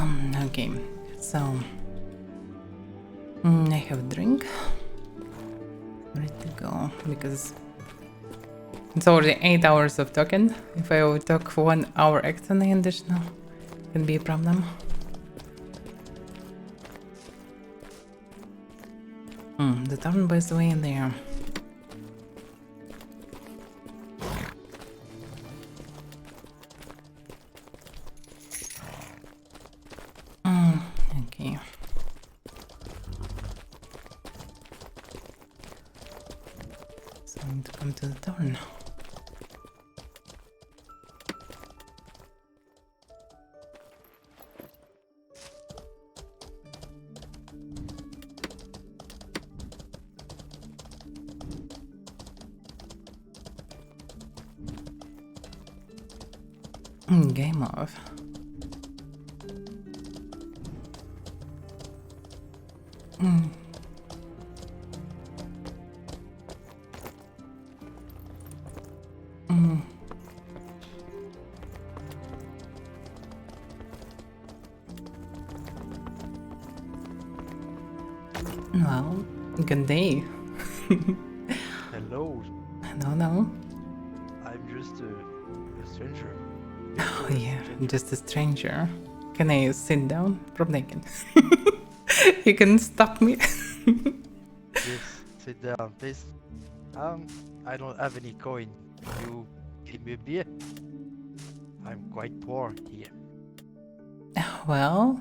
Okay, so I have a drink ready to go because it's already 8 hours of talking. If I would talk for 1 hour extra additional, it can be a problem. The town by the way in there. Okay. So I need to come to the town. Guymov. Well, good day. Hello, No. I'm just a stranger. Oh yeah, just a stranger. Can I sit down? Probably I can. You can stop me. Yes, sit down, please. I don't have any coin. You give me a beer? I'm quite poor here. Well,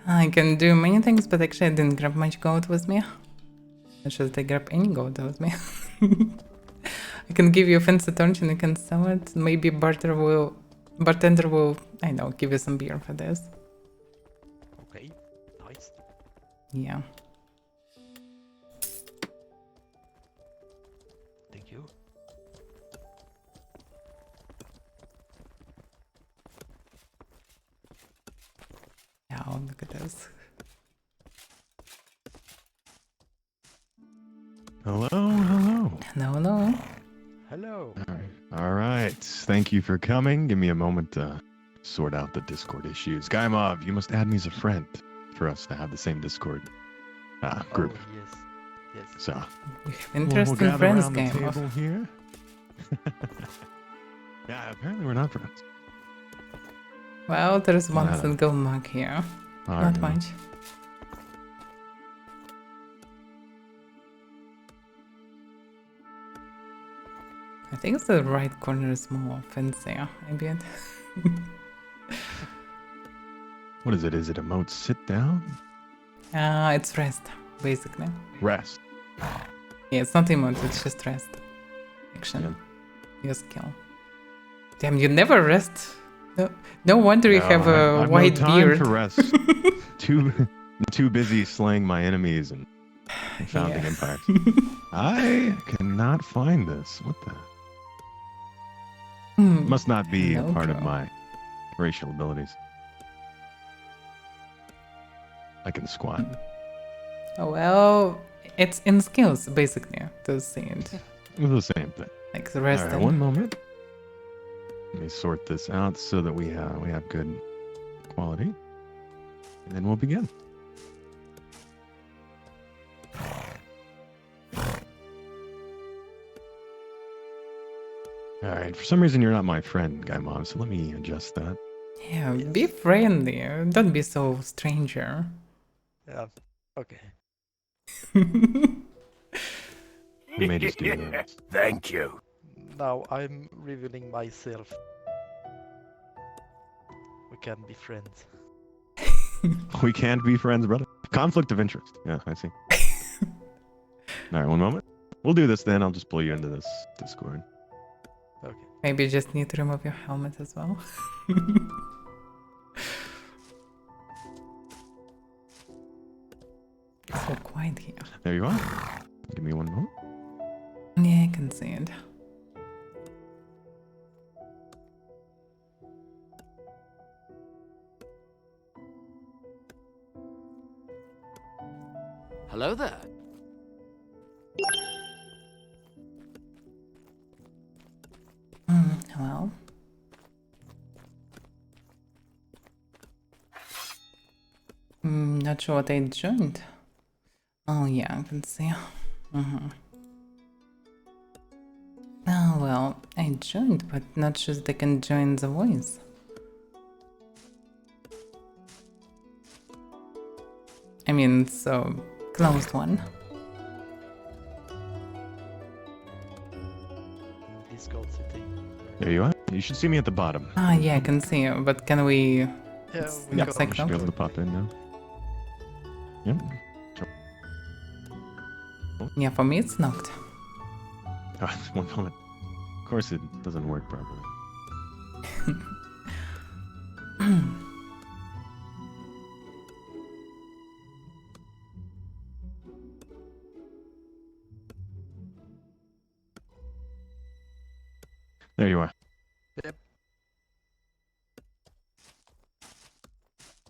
I can do many things, but actually I didn't grab much gold with me. Or should I grab any gold with me? I can give you a fancy torch and you can sell it. Maybe bartender will, I know, give you some beer for this. Okay, nice. Yeah. Thank you. Yeah, oh, look at this. Hello. No. Hello. All right. Thank you for coming. Give me a moment to sort out the Discord issues. Guymov, you must add me as a friend for us to have the same Discord group. Oh, yes. Yes. So You have we'll interesting gather friends, around the Guymov. table here. Yeah, apparently we're not friends. Well, there's one Uh, single mug here. All Not right. much. I think the right corner is more fancier, I bet. What is it? Is it emote sit down? It's rest, basically. Rest. Yeah, it's not emote, it's just rest. Action. Your skill. Damn, you never rest. No wonder you have a I've white no time beard. for rest. too busy slaying my enemies and founding Yeah. empires. I cannot find this. What the? Must not be a No part of clue. my racial abilities. I can squat. Oh, well, it's in skills, basically, to see it. It's the same thing. Like the All rest. right, one moment. Let me sort this out so that we have good quality, and then we'll begin. All right. For some reason, you're not my friend, Guymov, so let me adjust that. Yeah, be friendly. Don't be so stranger. Yeah. Okay. We may just do this. Thank you. Now I'm revealing myself. We can be friends. We can't be friends, brother. Conflict of interest. Yeah, I see. All right, one moment. We'll do this then. I'll just pull you into this Discord. Okay. Maybe you just need to remove your helmet as well. It's so quiet here. There you are. Give me one moment. Yeah, I can see it. Hello there. Well. Not sure what I joined. Oh yeah, I can see. Oh well, I joined, but not sure that I can join the voice. I mean, it's a closed one. Discord city. There you are. You should see me at the bottom. Ah, yeah, I can see you, but can we... Yeah, It's we not got like You should be able to pop in now. Yep. Yeah, for me it's knocked. One moment. Of course it doesn't work properly. There you are. Yep.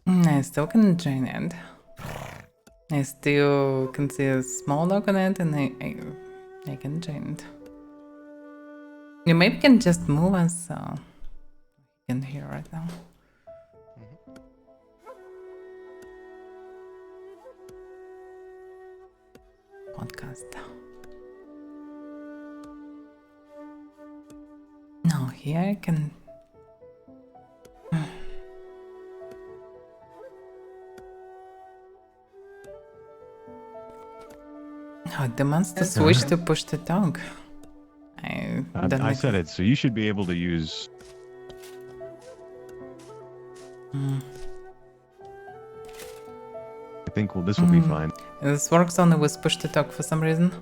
I still can join it. I still can see a small lock on it and I can join it. You maybe can just move us so you can hear right now. Podcast. No, here I can. Oh, it demands to switch to push to talk. I said it, so you should be able to use. I think this will be fine. This works only with push to talk for some reason.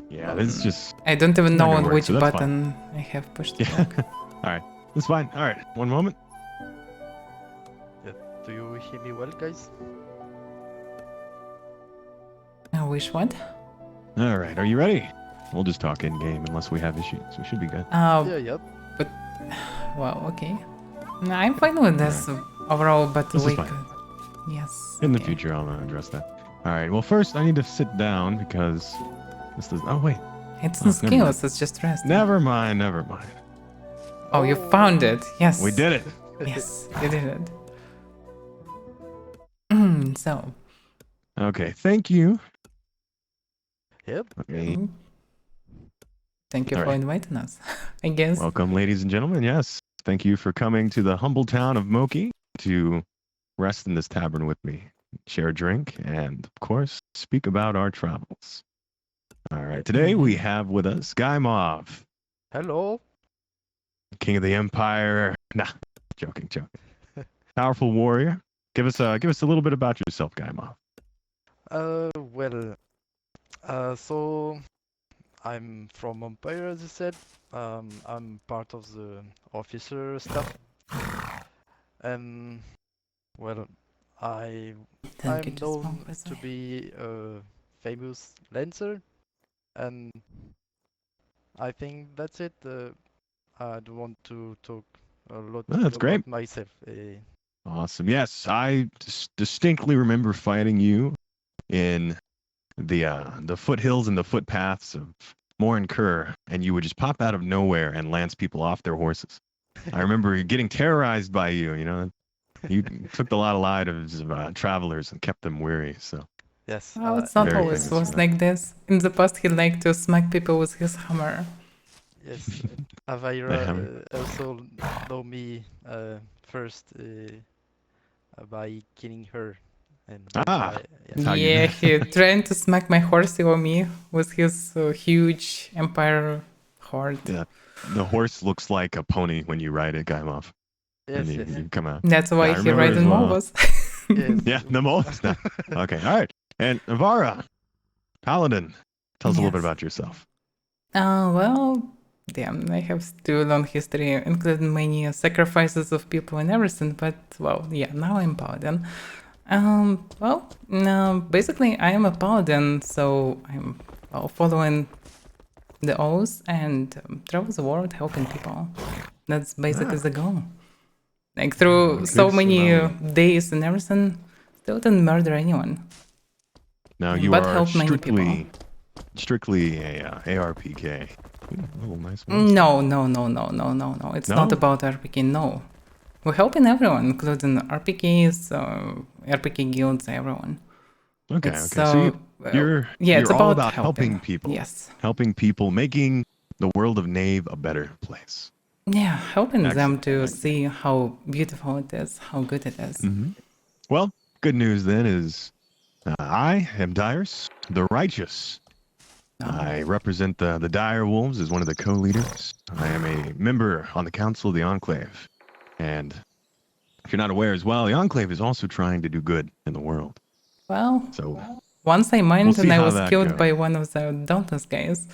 Yeah, this is just. I don't even It's not know gonna on work, which so that's button I have push to Yeah. talk. All right, that's fine. All right, one moment. Yeah. Do you hear me well, guys? I wish what? All right, are you ready? We'll just talk in game unless we have issues. We should be good. Yeah, yep. Well, okay. No, I'm fine with this overall, but This is we fine. could. Yes. In the okay. future, I'll address that. All right. Well, first I need to sit down because this does. Oh wait. It's Oh, not never mind. skills, it's just rest. Never mind. Never mind. Oh, you found it. Yes. We did it. Yes, you did it. So. Okay. Thank you. Yep. Okay. Thank you All for right. inviting us, I guess. Welcome, ladies and gentlemen. Yes. Thank you for coming to the humble town of Moki to rest in this tavern with me, share a drink, and of course, speak about our travels. All right. Today we have with us Guymov, Hello. King of the Empire. Nah, joking. Powerful warrior. Give us a little bit about yourself, Guymov. Well, so I'm from Empire, as you said. I'm part of the officer staff. Well, I'm Thank you, just known one by the to way. be a famous lancer, and I think that's it. I don't want to talk a lot Oh, that's about great. myself. Awesome. Yes, I distinctly remember fighting you in the foothills and the footpaths of Morin Kerr, and you would just pop out of nowhere and lance people off their horses. I remember getting terrorized by you. You know, you took a lot of lives of travelers and kept them weary. So Yes. Oh, it's not Very always famous was for that. like this. In the past, he liked to smack people with his hammer. Yes. The Avaira hammer. also know me first by killing her. And Ah. yes. How you Yeah, know. he trying to smack my horsey or me with his huge empire horde. Yeah. The horse looks like a pony when you ride it, Guymov. Yes, And you, yes. you come out. That's why Yeah, I he remember ride as in well. Movos. Yes. Yeah, the most. Okay, all right. And Avaira, Paladin, tell us a little bit Yes. about yourself. Well, damn, I have still a long history, including many sacrifices of people and everything, but, well, yeah, now I'm Paladin. Basically, I am a Paladin, so I'm following the oaths and travel the world helping people. That's basically the goal. Like, through so Good many scenario. days and everything, still didn't murder anyone. Now you But are help many people. strictly a ARPK. Ooh, a little nice voice. No. It's No? not about RPG, no. We're helping everyone, including RPGs, RPG guilds, everyone. Okay, It's okay. So you're yeah, it's you're all about about helping Yes. people, making the world of Nave a better place. Yeah, helping them Excellent. to see how beautiful it is, how good it is. Well, good news then is I am Dirus, the righteous. I represent the Dire Wolves as one of the co-leaders. I am a member on the Council of the Enclave. And if you're not aware as well, the Enclave is also trying to do good in the world. Well, So once I mined we'll see and I how was that killed goes. by one of the Dauntless guys.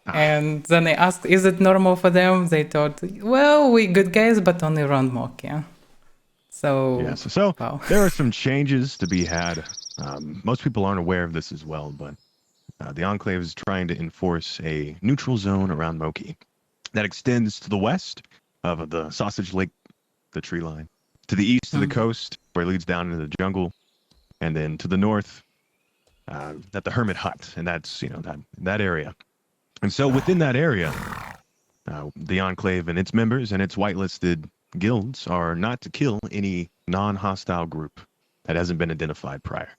And then I asked, is it normal for them? They thought, well, we good guys, but only around mock, yeah. So, Yes. So wow. there are some changes to be had. Most people aren't aware of this as well, but the Enclave is trying to enforce a neutral zone around Moki that extends to the west of the Sausage Lake, the tree line, to the east of the coast where it leads down into the jungle, and then to the north at the Hermit Hut, and that's that area. And so within that area, the Enclave and its members and its whitelisted guilds are not to kill any non-hostile group that hasn't been identified prior.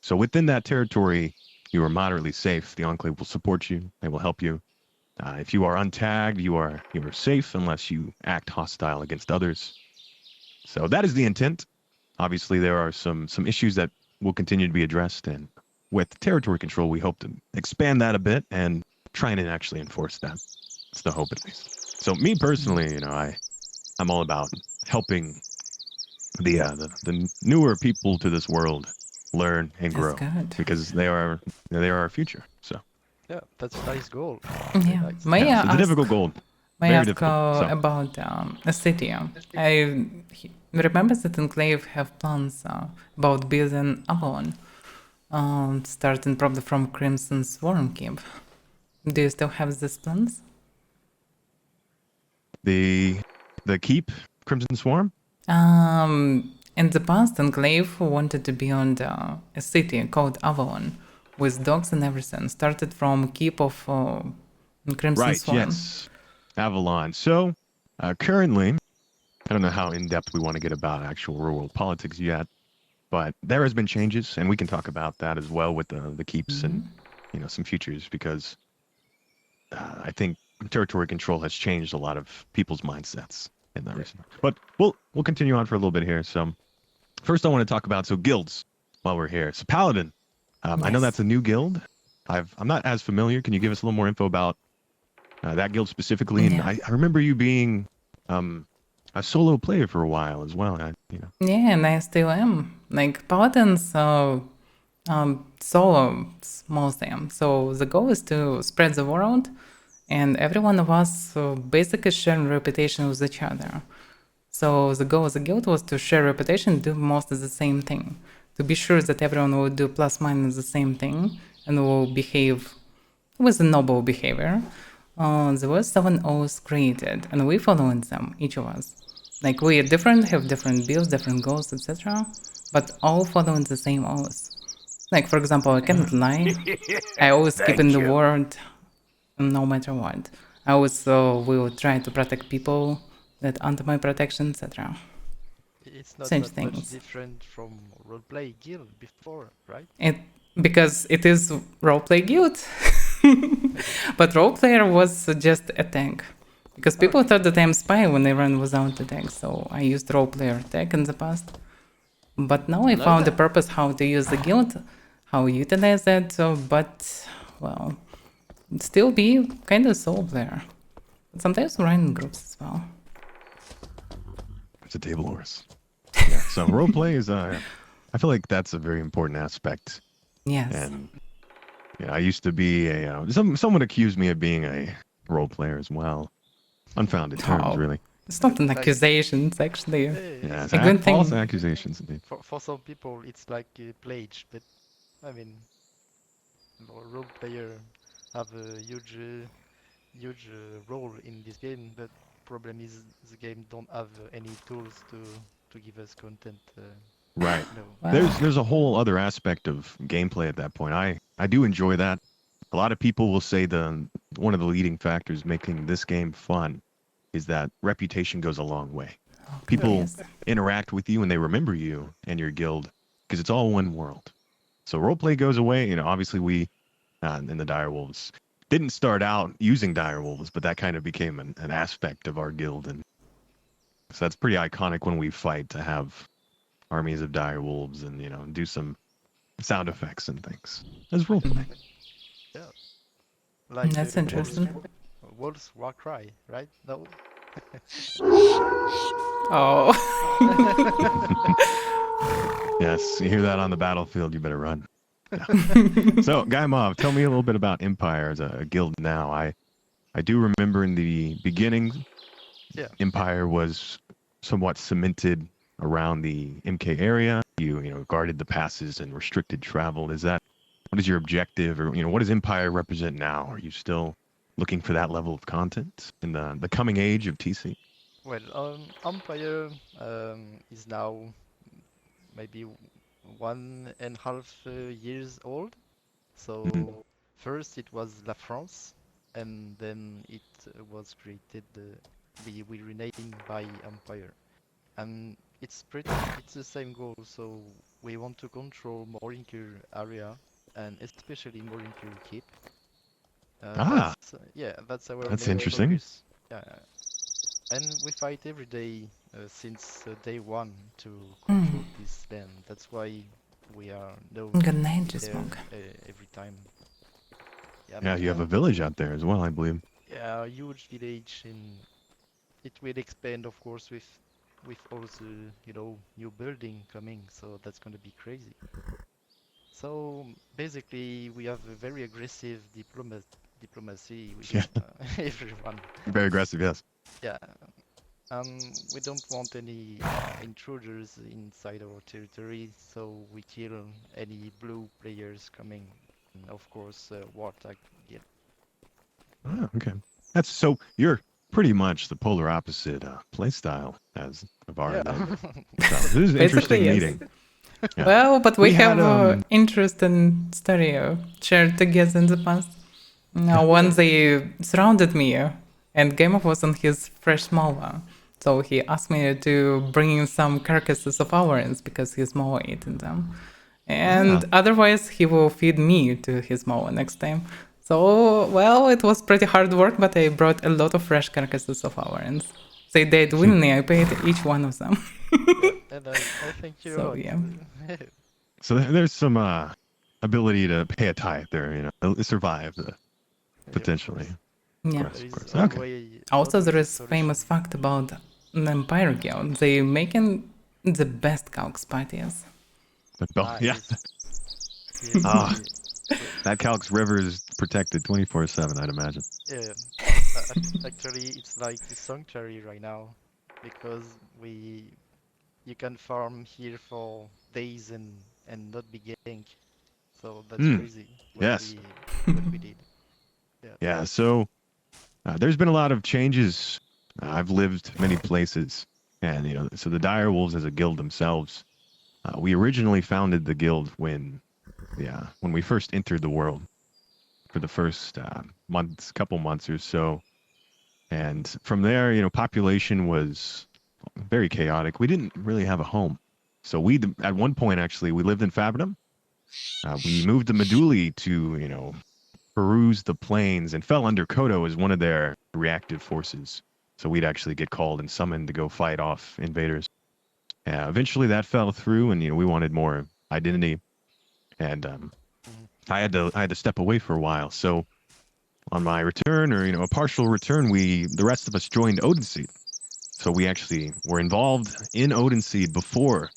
So within that territory, you are moderately safe. The Enclave will support you. They will help you. If you are untagged, you are safe unless you act hostile against others. So that is the intent. Obviously, there are some issues that will continue to be addressed, and with territory control, we hope to expand that a bit and try and actually enforce that. It's the hope, at least. So me personally, I'm all about helping the newer people to this world learn and That's grow good. because they are our future. So Yeah, that's a nice goal. Yeah. Nice. May yeah, I it's a ask, difficult goal. may I Very ask difficult. So about a city? I remember that Enclave have plans about building Avalon, starting probably from Crimson Swarm Keep. Do you still have these plans? the keep Crimson Swarm. In the past, Enclave wanted to build a city called Avalon with dogs and everything. Started from Keep of Crimson Right. Swarm. Yes. Avalon. So currently, I don't know how in depth we want to get about actual real world politics yet, but there has been changes, and we can talk about that as well with the keeps and some futures because I think territory control has changed a lot of people's mindsets in that recent. But we'll continue on for a little bit here. So first, I want to talk about guilds while we're here. So Paladin, I know Yes. that's a new guild. I'm not as familiar. Can you give us a little more info about that guild specifically? And Yeah. I remember you being a solo player for a while as well. Yeah, and I still am. Like Paladins, solos mostly. So the goal is to spread the world, and every one of us basically share reputation with each other. So the goal of the guild was to share reputation, do most of the same thing, to be sure that everyone will do plus minus the same thing and will behave with a noble behavior. There was 7 O's created, and we following them, each of us. Like we are different, have different builds, different goals, etc., but all following the same O's. Like for example, I cannot lie. I always keep in the word, no matter what. I always will try to protect people that under my protection, etc. It's not Such that much things. different from roleplay guild before, right? It because it is roleplay guild, but roleplayer was just a tank. Because people thought that I'm spy when I ran without the tag, so I used roleplayer tag in the past. But now I found the purpose how to use the guild, how utilize it. But well, still be kind of solo player. But sometimes run in groups as well. It's a table horse. Yeah. So roleplay is I feel like that's a very important aspect. Yes. And I used to be a someone accused me of being a role player as well. Unfounded terms, Oh. really. It's not an Like- accusation, it's actually Yeah, it's a good false thing. accusations indeed. for some people it's like a pledge, but I mean, role player have a huge role in this game. But problem is the game don't have any tools to give us content. Right. No. Wow. There's a whole other aspect of gameplay at that point. I do enjoy that. A lot of people will say one of the leading factors making this game fun is that reputation goes a long way. people Curious. interact with you and they remember you and your guild because it's all one world. So roleplay goes away. Obviously we in the direwolves didn't start out using direwolves, but that kind of became an aspect of our guild, and so that's pretty iconic when we fight to have armies of direwolves and do some sound effects and things as roleplay. Yeah, like That's interesting. wolves war cry, right? No. Oh. Yes, you hear that on the battlefield, you better run. Yeah. So, Guymov, tell me a little bit about Empire as a guild now. I do remember in the beginning, Yeah. Empire was somewhat cemented around the MK area. You guarded the passes and restricted travel. What is your objective, or what does Empire represent now? Are you still looking for that level of content in the coming age of TC? Well, Empire is now maybe 1.5 years old. Mhm. So first it was La France, and then it was created. We renamed by Empire, and it's the same goal. So we want to control Morinker area, and especially Morinker Keep. Ah, That's our that's main interesting. focus. Yeah, and we fight every day since day one to control this land. That's why we are known Good to night, be there Smoke. every time. Yeah, Yeah, you have a village out there as well, I believe. yeah, a huge village, and it will expand, of course, with all the new building coming. So that's gonna be crazy. So basically, we have a very aggressive diplomacy with Yeah, everyone. very aggressive, yes. Yeah, we don't want any intruders inside our territory, so we kill any blue players coming. And of course, Wartag Guild. Ah, okay. That's so you're pretty much the polar opposite play style as Avaira Yeah. then. So this is an Basically, interesting yes. meeting. Yeah. Well, but we We had, have interest in stereo shared together in the past. Now, once they surrounded me, and Guymov was on his fresh small one. So he asked me to bring in some carcasses of Avarans because he's more eating them. And otherwise, he will feed me to his Moa next time. So, well, it was pretty hard work, but I brought a lot of fresh carcasses of Avarans. They died willingly, I paid each one of them. And I thank you a So, lot. yeah. So there's some ability to pay a tithe there, survive potentially. Yeah. There Of is course. Okay. Also, always there a is solution. famous fact about the Empire Guild. They making the best Calx parties. Yeah. Yes, Ah, that Calx River is protected 24/7, I'd imagine. yeah. Actually, it's like a sanctuary right now because you can farm here for days and not be ganked. So that's crazy Yes. what we did. Yeah. Yeah. So there's been a lot of changes. I've lived many places, and so the Direwolves as a guild themselves, we originally founded the guild when we first entered the world for the first couple months or so, and from there, population was very chaotic. We didn't really have a home, so at one point actually we lived in Fabridom. We moved to Meduli to peruse the plains and fell under Kodo as one of their reactive forces. So we'd actually get called and summoned to go fight off invaders. Eventually that fell through, and we wanted more identity, and I had to step away for a while. So on my return, or a partial return, the rest of us joined Odinseed. So we actually were involved in Odinseed before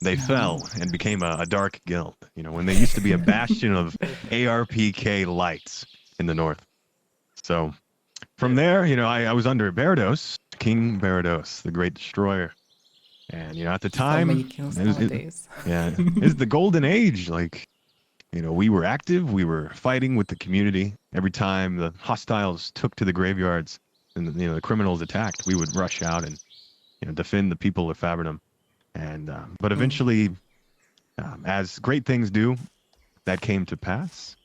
they fell and became a dark guild. When they used to be a bastion of ARPK lights in the north. So from there, I was under Barados, King Barados, the Great Destroyer. And, at the time, So many kills nowadays. it's the golden age. Like, we were active, we were fighting with the community. Every time the hostiles took to the graveyards and, the criminals attacked, we would rush out and, defend the people of Fabridom. And, but eventually, as great things do, that came to pass.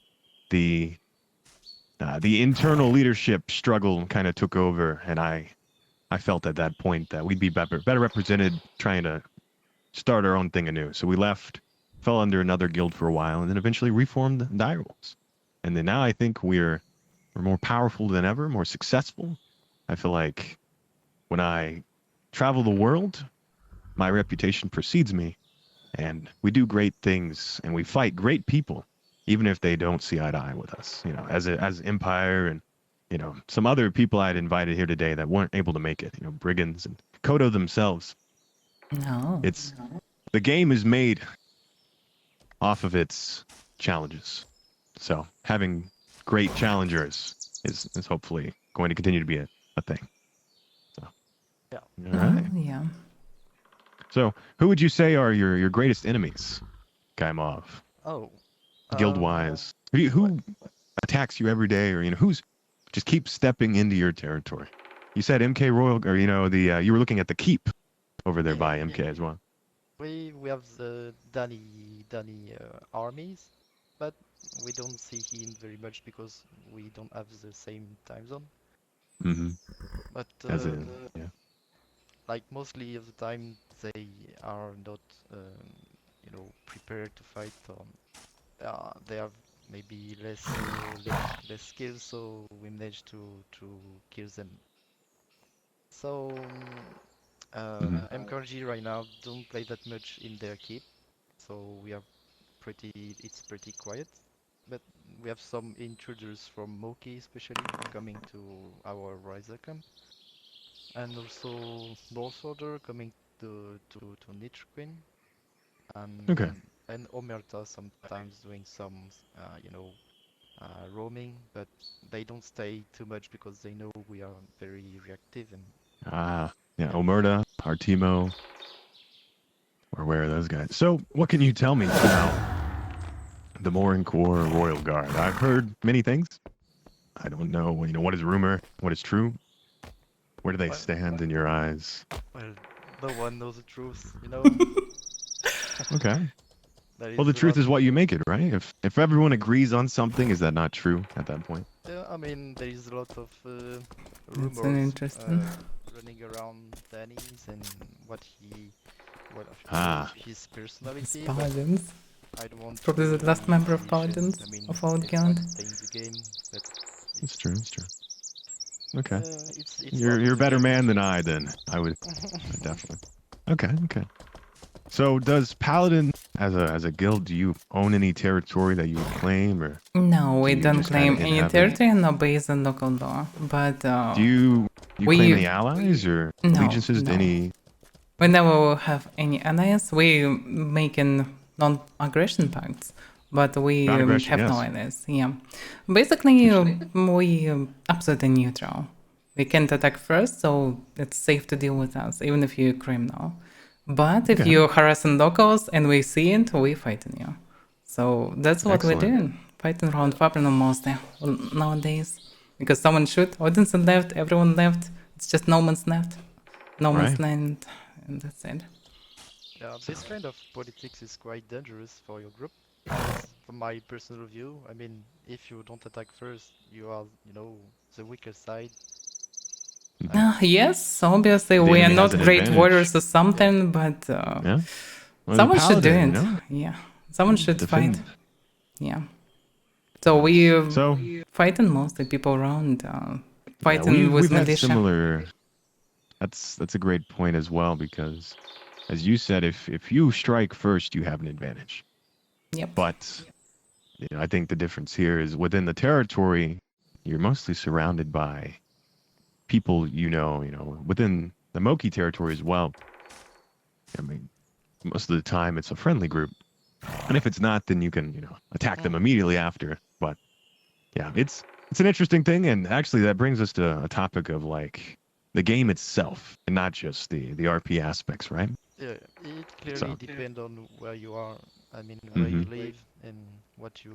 The internal leadership struggle kind of took over, and I I felt at that point that we'd be better represented trying to start our own thing anew. So we left, fell under another guild for a while, and then eventually reformed Dirus. And then now I think we're more powerful than ever, more successful. I feel like when I travel the world, my reputation precedes me, and we do great things, and we fight great people, even if they don't see eye to eye with us. You know, as Empire and some other people I'd invited here today that weren't able to make it. You know, brigands and Kodo themselves. No. It's the game is made off of its challenges. So having great challengers is hopefully going to continue to be a thing. So Yeah. All right. Yeah. So who would you say are your greatest enemies, Guymov? Oh. Guild wise. Who attacks you every day, or who's just keeps stepping into your territory? You said MK Royal, or you were looking at the keep over there by MK as well. We have the Danny armies, but we don't see him very much because we don't have the same time zone. Mm-hmm. But As in, yeah. like mostly of the time they are not prepared to fight. They have maybe less skills, so we manage to kill them. So MKG right now don't play that much in their keep, so it's pretty quiet. But we have some intruders from Moki especially coming to our Riser camp, and also North Order coming to Niche Queen, and Okay. and Omerta sometimes doing some roaming, but they don't stay too much because they know we are very reactive and Yeah, Omerta, Artemo, or where are those guys? So what can you tell me about the Morin Corps Royal Guard? I've heard many things. I don't know, what is rumor, what is true? Where do they stand in your eyes? well, no one knows the truth, Okay. That Well, the is truth what is what you make it, right? If everyone agrees on something, is that not true at that point? Yeah, I mean, there is a lot of That's an rumors interesting. running around Danny's and what Ah. his personality. But Paladins. I don't want Probably to the last member of mention- Paladins I mean, of our it's guild. not playing the game, but It's true. Okay. it's You're part of a the better game. man than I then. I would definitely. Okay. So does Paladin as a guild, do you own any territory that you would claim, or No, we you don't just claim kinda any inhabit? territory and no base in local law. But do you we- claim any allies or No, allegiances to no. any? we never have any allies. We making non-aggression pacts, but we Non-aggression, have no yes. allies. Yeah, basically we absolutely neutral. We can't attack first, so it's safe to deal with us, even if you're a criminal. But if Okay. you're harassing locals and we see it, we fighting you. So that's what we're Excellent. doing, fighting around Fabrino mostly nowadays. Because someone shoot, Odinson left, everyone left. It's just no man's left, no man's Right. land, and that's it. Yeah, this kind of politics is quite dangerous for your group. As from my personal view, I mean, if you don't attack first, you are, the weaker side. Yes, obviously The we are enemy has not an great advantage. warriors or something, but Yeah. Well, someone the should do it. Paladin, Yeah, someone should Defend. fight. Yeah. So we So fighting mostly people around, yeah, fighting with we've had militia. similar. That's a great point as well, because as you said, if you strike first, you have an advantage. Yep. But I think the difference here is within the territory, you're mostly surrounded by people within the Moki territory as well. I mean, most of the time it's a friendly group, and if it's not, then you can attack them immediately after. But yeah, it's an interesting thing, and actually that brings us to a topic of like the game itself, and not just the RP aspects, right? Yeah, it clearly So- depends on where you are. I mean, where you Mhm. live and what you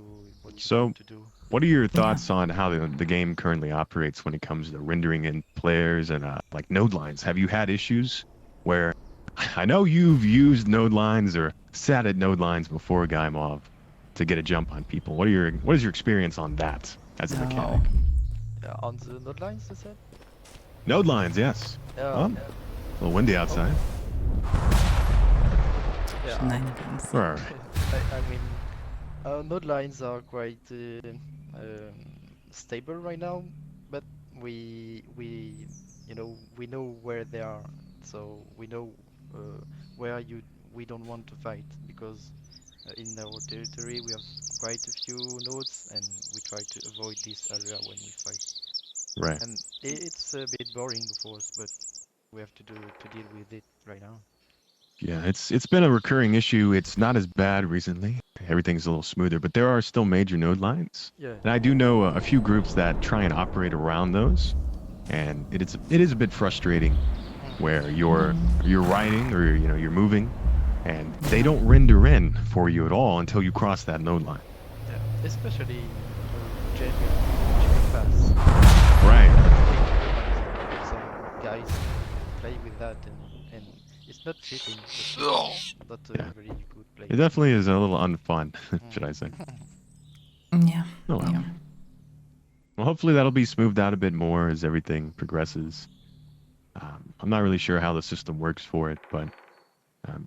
So- want to do. What are your thoughts on how the game currently operates when it comes to rendering in players and like node lines? Have you had issues where I know you've used node lines or sat at node lines before, Guymov, to get a jump on people? What is your experience on that as a mechanic? No. Yeah, on the node lines, you said? Node lines, yes. Yeah, A little windy outside. yeah. Shenanigans. All right. I mean, node lines are quite stable right now, but we we know where they are, so we know where we don't want to fight because in our territory we have quite a few nodes, and we try to avoid this area when we fight. Right. And it's a bit boring, of course, but we have to deal with it right now. Yeah, it's been a recurring issue. It's not as bad recently. Everything's a little smoother, but there are still major node lines. Yeah. And I do know a few groups that try and operate around those, and it is a bit frustrating where you're riding or you're moving, and they don't render in for you at all until you cross that node line. Yeah, especially Jamming Pass. Right. Some guys play with that, and it's not cheating, but not a Yeah. very good play. It definitely is a little unfun, should I say. Yeah. Oh well. Yeah. Well, hopefully that'll be smoothed out a bit more as everything progresses. I'm not really sure how the system works for it, but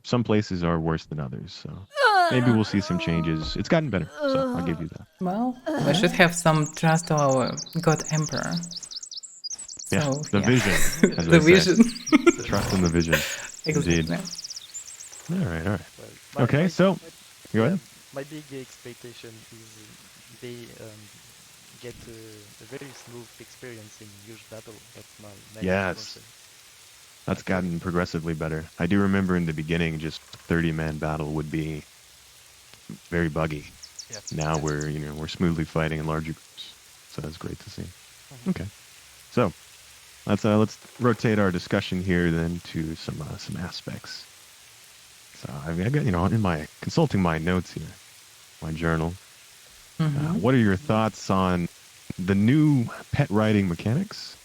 some places are worse than others. So maybe we'll see some changes. It's gotten better, so I'll give you that. Well, we should have some trust to our God Emperor. So, Yeah, the yeah. vision, as The they say. vision. Trust in the vision. Indeed. Exactly. All right, all right. Well, Okay, so go ahead. my big expectation is they get a very smooth experience in huge battle. That's my main Yes. concern. That's gotten progressively better. I do remember in the beginning, just 30-man battle would be very buggy. Yeah. Now we're smoothly fighting in larger groups, so that's great to see. Okay, so let's rotate our discussion here then to some aspects. So I've got in my consulting my notes here, my journal. What are your thoughts on the new pet riding mechanics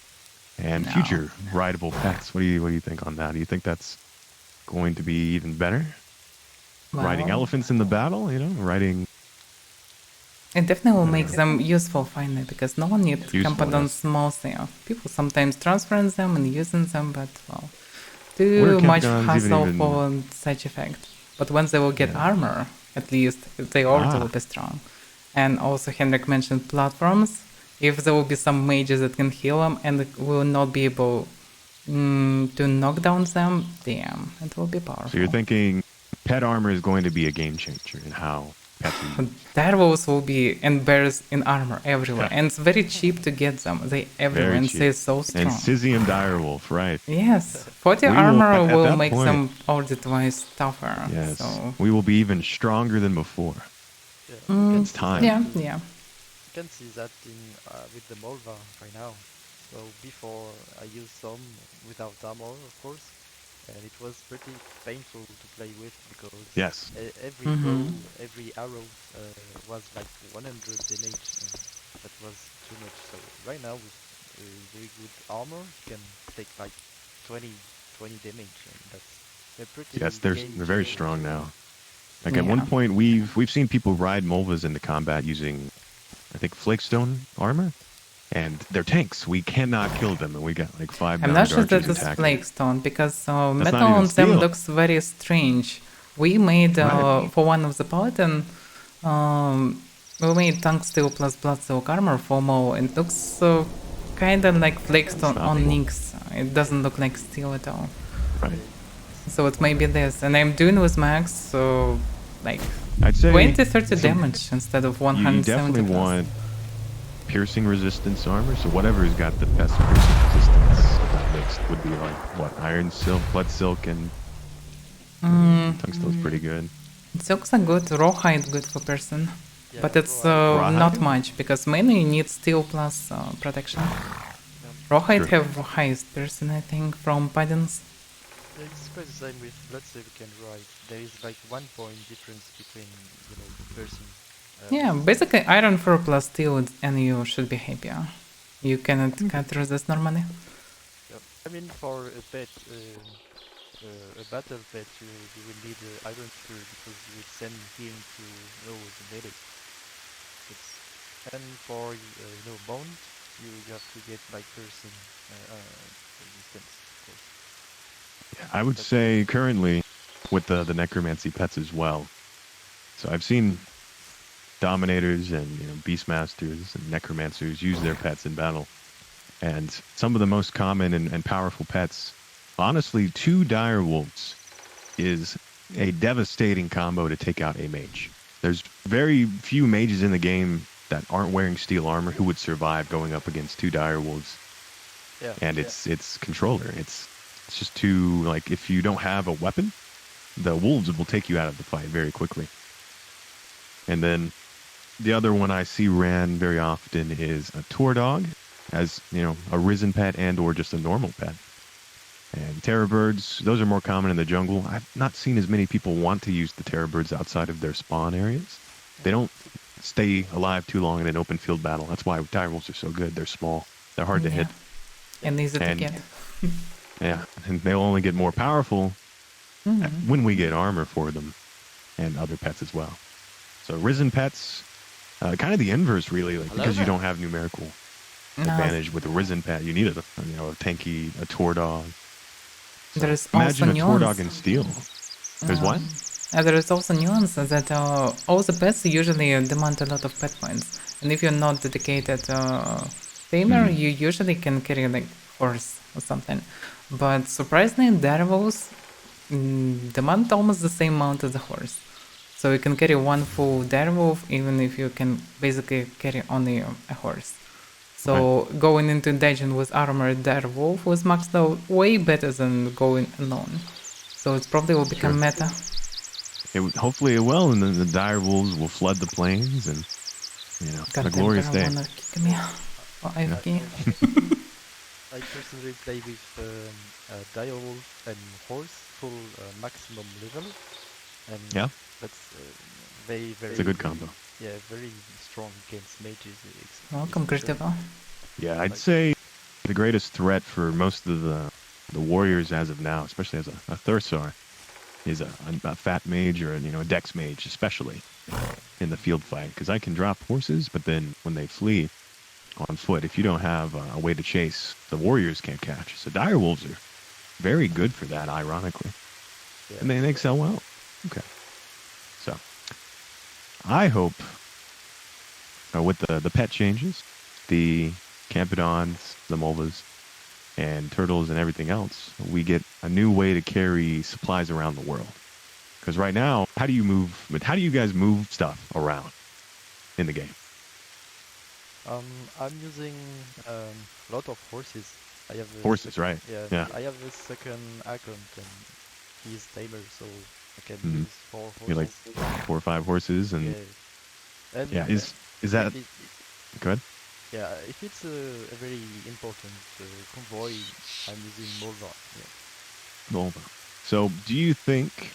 and future rideable pets? What do you think on that? Do you think that's going to be even better? Riding Well, elephants in the battle, riding. it definitely will make them useful finally because no one needs Useful, competence mostly. People sometimes transferring them and using them, but well, What are too much Kempgons hassle even- for such effect. But once they will get armor, at least they already will be strong. And also Henrik mentioned platforms. If there will be some mages that can heal them and will not be able to knock down them, damn, it will be powerful. So you're thinking pet armor is going to be a game changer in how pets are used. Dirus will be and bears in armor everywhere, and it's very cheap to get them. They everywhere, Very and cheap. they're so strong. And Sizium Direwolf, right? Yes, 40 We will- armor at will that make point- them already twice tougher. Yes. So We will be even stronger than before. Yeah. It's time. yeah. You can see that in with the Molva right now. So before I used some without armor, of course, and it was pretty painful to play with because Yes. every bow, every arrow was like 100 damage, and that was too much. So right now with very good armor, you can take like 20 damage, and that's a pretty. Yes, they're very game-changing strong tool. now. Like at one point, we've seen people ride Molvas into combat using, I think, flakestone armor, and they're tanks. We cannot kill them, and we got like 5 I'm not sure archers that is attacking. flakestone because not metal even on them steel. looks very strange. We made Right. for one of the paladin, we made tank steel plus blood silk armor for Mo, and it looks kind of like flakestone on Unstoppable. Nyx. It doesn't look like steel at all. Right. So it may be this, and I'm doing with max, so like I'd say 20-30 damage instead of you 170 definitely plus. want piercing resistance armor. So whatever's got the best piercing resistance mixed would be like what, iron silk, blood silk, and tungsten's pretty good. Silks are good, rawhide good for person, Yeah, but it's Rawhide? not much because mainly you need steel plus protection. Rawhide True. have highest person, I think, from paladins. Yeah, it's quite the same with Blood Silk and Ride. There is like 1 point difference between person. Yeah, basically iron 4 plus steel and you should be happier. You cannot cut resist normally. Yeah. I mean, for a pet, a battle pet, you will need Iron Spear because you will send healing to the melee. And for Bone, you have to get like person resistance, of course. I would But say currently with the necromancy pets as well. So I've seen dominators and beastmasters and necromancers use their pets in battle. And some of the most common and powerful pets, honestly, 2 dire wolves is a devastating combo to take out a mage. There's very few mages in the game that aren't wearing steel armor who would survive going up against 2 dire wolves. yeah, And yeah. it's controller. It's just too, like, if you don't have a weapon, the wolves will take you out of the fight very quickly. And then the other one I see ran very often is a tour dog, as a risen pet and or just a normal pet. And terror birds, those are more common in the jungle. I've not seen as many people want to use the terror birds outside of their spawn areas. They don't stay alive too long in an open field battle. That's why direwolves are so good. They're small. They're hard to hit. And easy to And get. yeah, and they'll only get more powerful Mhm. when we get armor for them and other pets as well. So risen pets, kind of the inverse really, like because you don't have numerical advantage with a risen pet. You need a tanky, a tour dog. So There is imagine also a tour dog nuance. in steel. There's what? There is also nuance that all the pets usually demand a lot of pet points, and if you're not dedicated tamer, you usually can carry like horse or something. But surprisingly, direwolves demand almost the same amount as a horse. So you can carry one full direwolf even if you can basically carry only a horse. So going into dungeon with armored direwolf was maxed out way better than going alone. So it probably will become meta. Hopefully it will, and then the dire wolves will flood the plains, and God a damn, glorious Kara day. wanna kick me for AFK. I personally play with direwolf and horse full maximum level, and Yeah, that's very it's a good combo. Yeah, very strong against mages. Welcome, especially. Christopher. Yeah, I'd say the greatest threat for most of the warriors as of now, especially as a Thursar, is a fat mage or a dex mage, especially in the field fight, because I can drop horses, but then when they flee on foot, if you don't have a way to chase, the warriors can't catch. So dire wolves are very good for that, ironically, and they excel well. Okay, so I hope with the pet changes, the Campodons, the Mulvas, and turtles and everything else, we get a new way to carry supplies around the world. Because right now, how do you guys move stuff around in the game? I'm using a lot of horses. I have Horses, right? Yeah, I have a second account and he's tamer, so I can use 4 horses. You're like 4 or 5 horses, and is that go ahead? Yeah, if it's a very important convoy, I'm using Mulva. Yeah. Mulva. So, do you think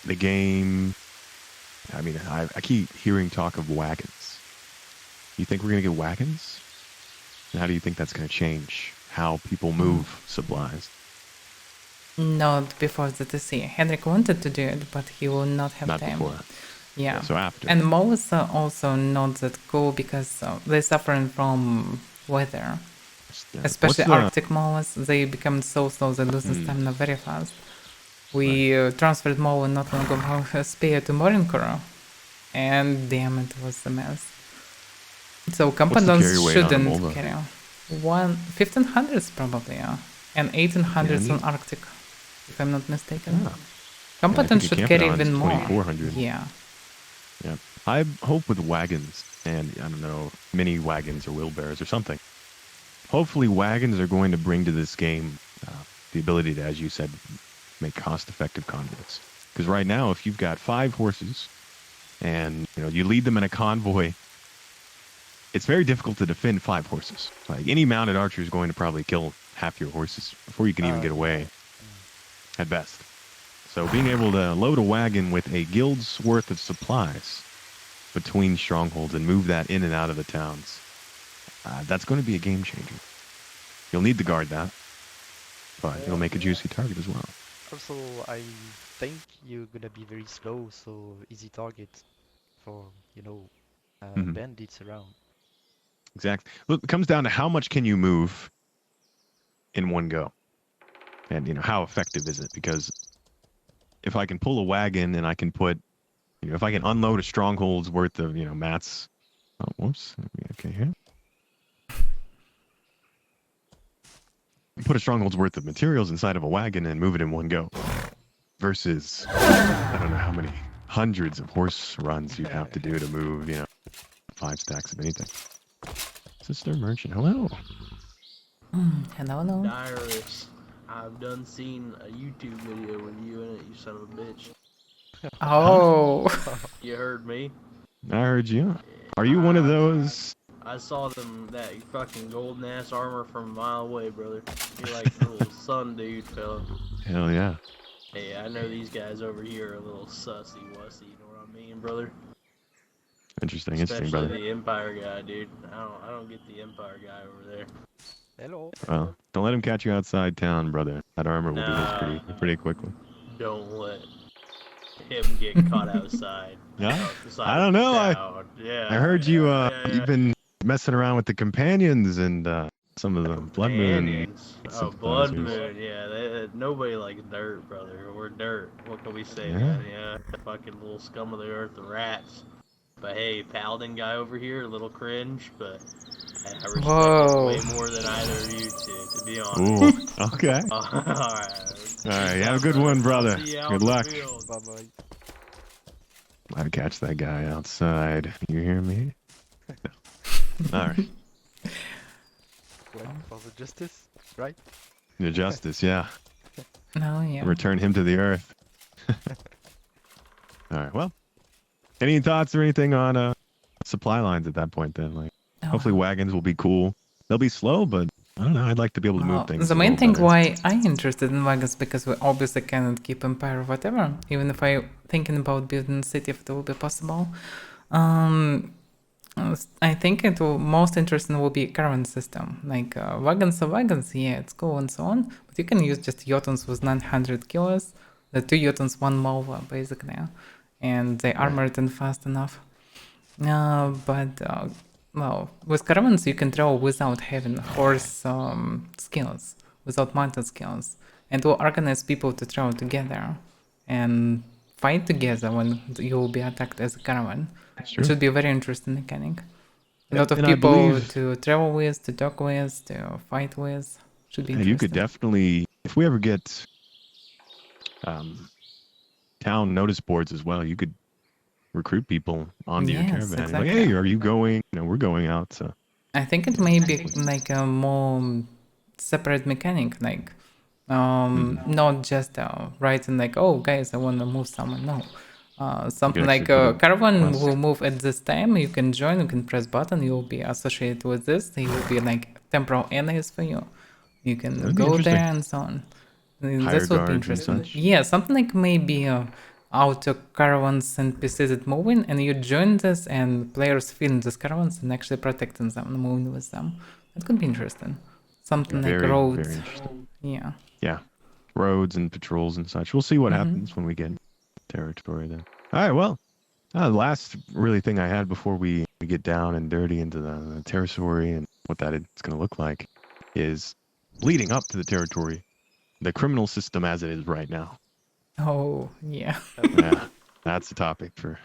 the game? I mean, I keep hearing talk of wagons. You think we're gonna get wagons? And how do you think that's gonna change how people move supplies? Not before the TC. Henrik wanted to do it, but he will not have Not time. before. Yeah. So after. And moles are also not that cool because they're suffering from weather. Especially Arctic moles, they become so slow, they lose the stamina very fast. We transferred Mole not long ago Spear to Morincor, and damn, it was a mess. So Campadons shouldn't carry 1500s probably, yeah. And 1800s on Arctic, if I'm not mistaken. Yeah. Campadons should carry even more. 2400. Yeah. Yeah. I hope with wagons, and I don't know, mini wagons or wheelbarrows or something. Hopefully wagons are going to bring to this game the ability to, as you said, make cost-effective convoys. Because right now, if you've got 5 horses and you lead them in a convoy, it's very difficult to defend 5 horses. Like any mounted archer is going to probably kill half your horses before you can even get away, at best. So being able to load a wagon with a guild's worth of supplies between strongholds and move that in and out of the towns, that's going to be a game changer. You'll need to guard that, but it'll make a juicy target as well. Also, I think you're gonna be very slow, so easy target for bandits around. Exactly. Look, it comes down to how much can you move in one go. And how effective is it? Because if I can pull a wagon and I can put, if I can unload a stronghold's worth of, mats. Oh, whoops. Okay, here. Put a stronghold's worth of materials inside of a wagon and move it in one go. Versus, I don't know how many hundreds of horse runs you'd have to do to move, 5 stacks of anything. Sister Merchant, hello. Hello, hello. Dirus, I've done seen a YouTube video with you in it, you son of a bitch. Oh. You heard me? I heard you. Are you one of those? I saw that fucking golden ass armor from a mile away, brother. You're like a little sun dude, fella. Hell yeah. Hey, I know these guys over here are a little sussy wussy, you know what I mean, brother? Interesting, Especially brother. the Empire guy, dude. I don't get the Empire guy over there. Hello. Well, don't let him catch you outside town, brother. That armor will be his pretty quickly. Don't let him get caught outside. Yeah? outside I don't know. Yeah, I heard you. yeah. You've been messing around with the companions and some of the Blood Moon. Companions. Oh, Blood Moon, yeah. Nobody likes dirt, brother. We're dirt. What can we say, Yeah. man? Yeah, fucking little scum of the earth, the rats. But hey, Paladin guy over here, a little cringe, but I respect Whoa. it way more than either of you two, to be honest. Ooh, okay. Alright. All right, have a good one, brother. See you out Good in the luck. field. Bye bye. I'd catch that guy outside. You hear me? All right. Wait for the justice, right? The justice, yeah. No, yeah. Return him to the earth. All right. Well, any thoughts or anything on supply lines at that point? Then, like, hopefully wagons will be cool. They'll be slow, but I don't know. I'd like to be able to move things. The a main little thing better. why I'm interested in wagons because we obviously cannot keep Empire or whatever. Even if I thinking about building a city, if it will be possible. I think it will most interesting will be caravan system. Like wagons are wagons, yeah, it's cool and so on. But you can use just Jotuns with 900 kilos, the 2 Jotuns, 1 Malva basically, and they armored and fast enough. Well, with caravans you can travel without having horse skills, without mounted skills, and will organize people to travel together and fight together when you will be attacked as a caravan. That's It true. should be a very interesting mechanic. A Yep, lot of and I people believe- to travel with, to talk with, to fight with. Should be And interesting. you could definitely, if we ever get town notice boards as well, you could recruit people onto your Yes, caravan. exactly. Like, hey, are you going? We're going out. So I think it may be like a more separate mechanic, like not just writing like, oh guys, I want to move someone. No, something like actually put a caravan quest. will move at this time. You can join. You can press button. You will be associated with this. They will be like temporal enemies for you. You can That'd be go interesting. there and so on. Hire This would be guards and interesting. such. Yeah, something like maybe auto caravans and PCs that moving, and you join this, and players feeling these caravans and actually protecting them and moving with them. That could be interesting. Something like Very, roads. very interesting. Yeah. Yeah, roads and patrols and such. We'll see what happens when we get territory then. All right, well, the last really thing I had before we get down and dirty into the territory and what that it's going to look like is leading up to the territory, the criminal system as it is right now. Oh, yeah. Yeah, that's the topic for.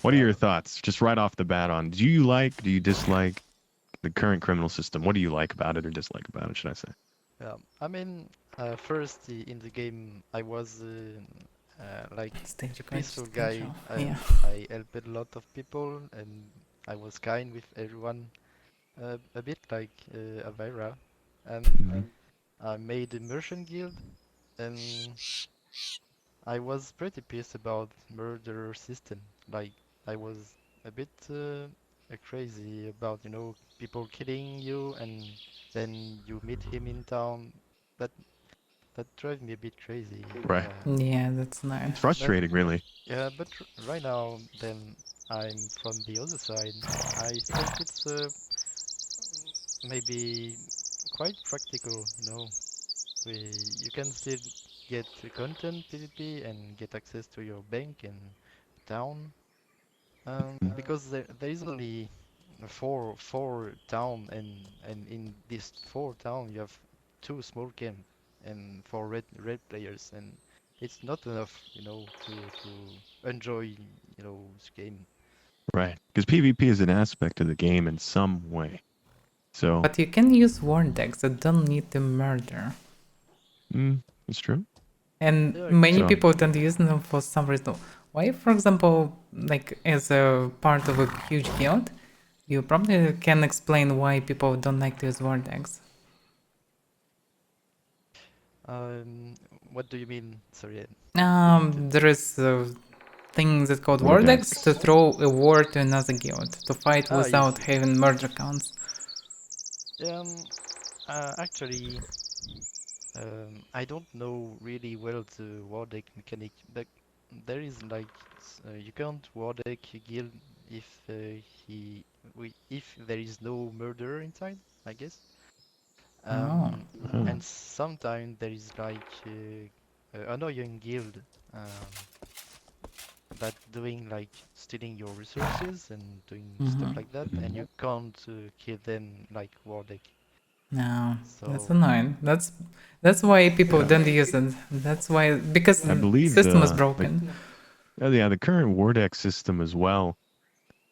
What are your thoughts, just right off the bat, on do you dislike the current criminal system? What do you like about it or dislike about it, should I say? I mean, first in the game I was like Stage request, peaceful stage guy. off. Yeah. I helped a lot of people and I was kind with everyone, a bit like Avaira, and I made a merchant guild, and I was pretty pissed about murder system. Like I was a bit crazy about people killing you and then you meet him in town. That that drives me a bit crazy. Right. Yeah, that's nice. It's frustrating, really. Yeah, but right now then I'm from the other side. I think it's maybe quite practical, you can still get content PvP and get access to your bank in town. Because there is only four town and in this four town you have too small camp and for red players, and it's not enough, to enjoy, this game. Right. Because PvP is an aspect of the game in some way. So, But you can use war decks that don't need the murder. it's true. And Yeah, many So, people don't use them for some reason. Why, for example, like as a part of a huge guild, you probably can explain why people don't like to use war decks. um, what do you mean? Sorry. There is things that called war war decks decks. to throw a war to another guild to fight Yes. without having murder counts. Actually, I don't know really well the war deck mechanic, but there is like you can't war deck a guild if if there is no murderer inside, I guess. Oh, Oh, And sometimes there is like annoying guild um, that doing like stealing your resources and doing stuff mm-hmm. like that, and you can't kill them like war deck. No, that's So annoying. That's why people yeah. don't use it. That's why because I the believe system is broken. the current war deck system as well.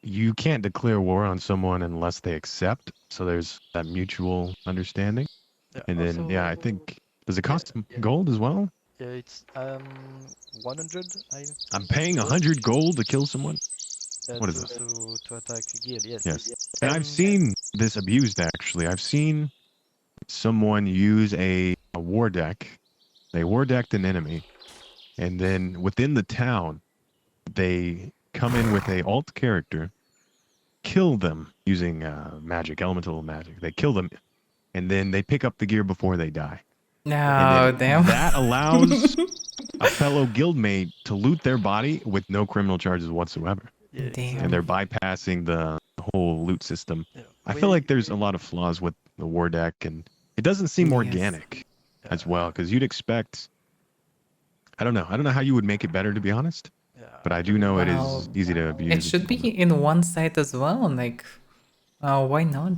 You can't declare war on someone unless they accept. So there's that mutual understanding. yeah, And then, yeah, I also think, does it yeah, cost gold as well? it's 100 I I'm think paying gold 100 gold to kill someone? What is to this? attack a guild. Yes, Yes. And I've and seen this abused, actually. I've seen someone use a war deck. They war decked an enemy. And then within the town, they come in with a alt character, kill them using magic, elemental magic. They kill them, and then they pick up the gear before they die. And No, then damn. that allows a fellow guildmate to loot their body with no criminal charges whatsoever. yeah, And they're Damn. bypassing the whole loot system. yeah, I feel like there's a lot of flaws with the war deck, and it doesn't seem Yes. organic as well, because you'd expect. I don't know. I don't know how you would make it better, to be honest. yeah, But I do actually, know it Well, is easy to it abuse. should be in one side as well. Like, why not?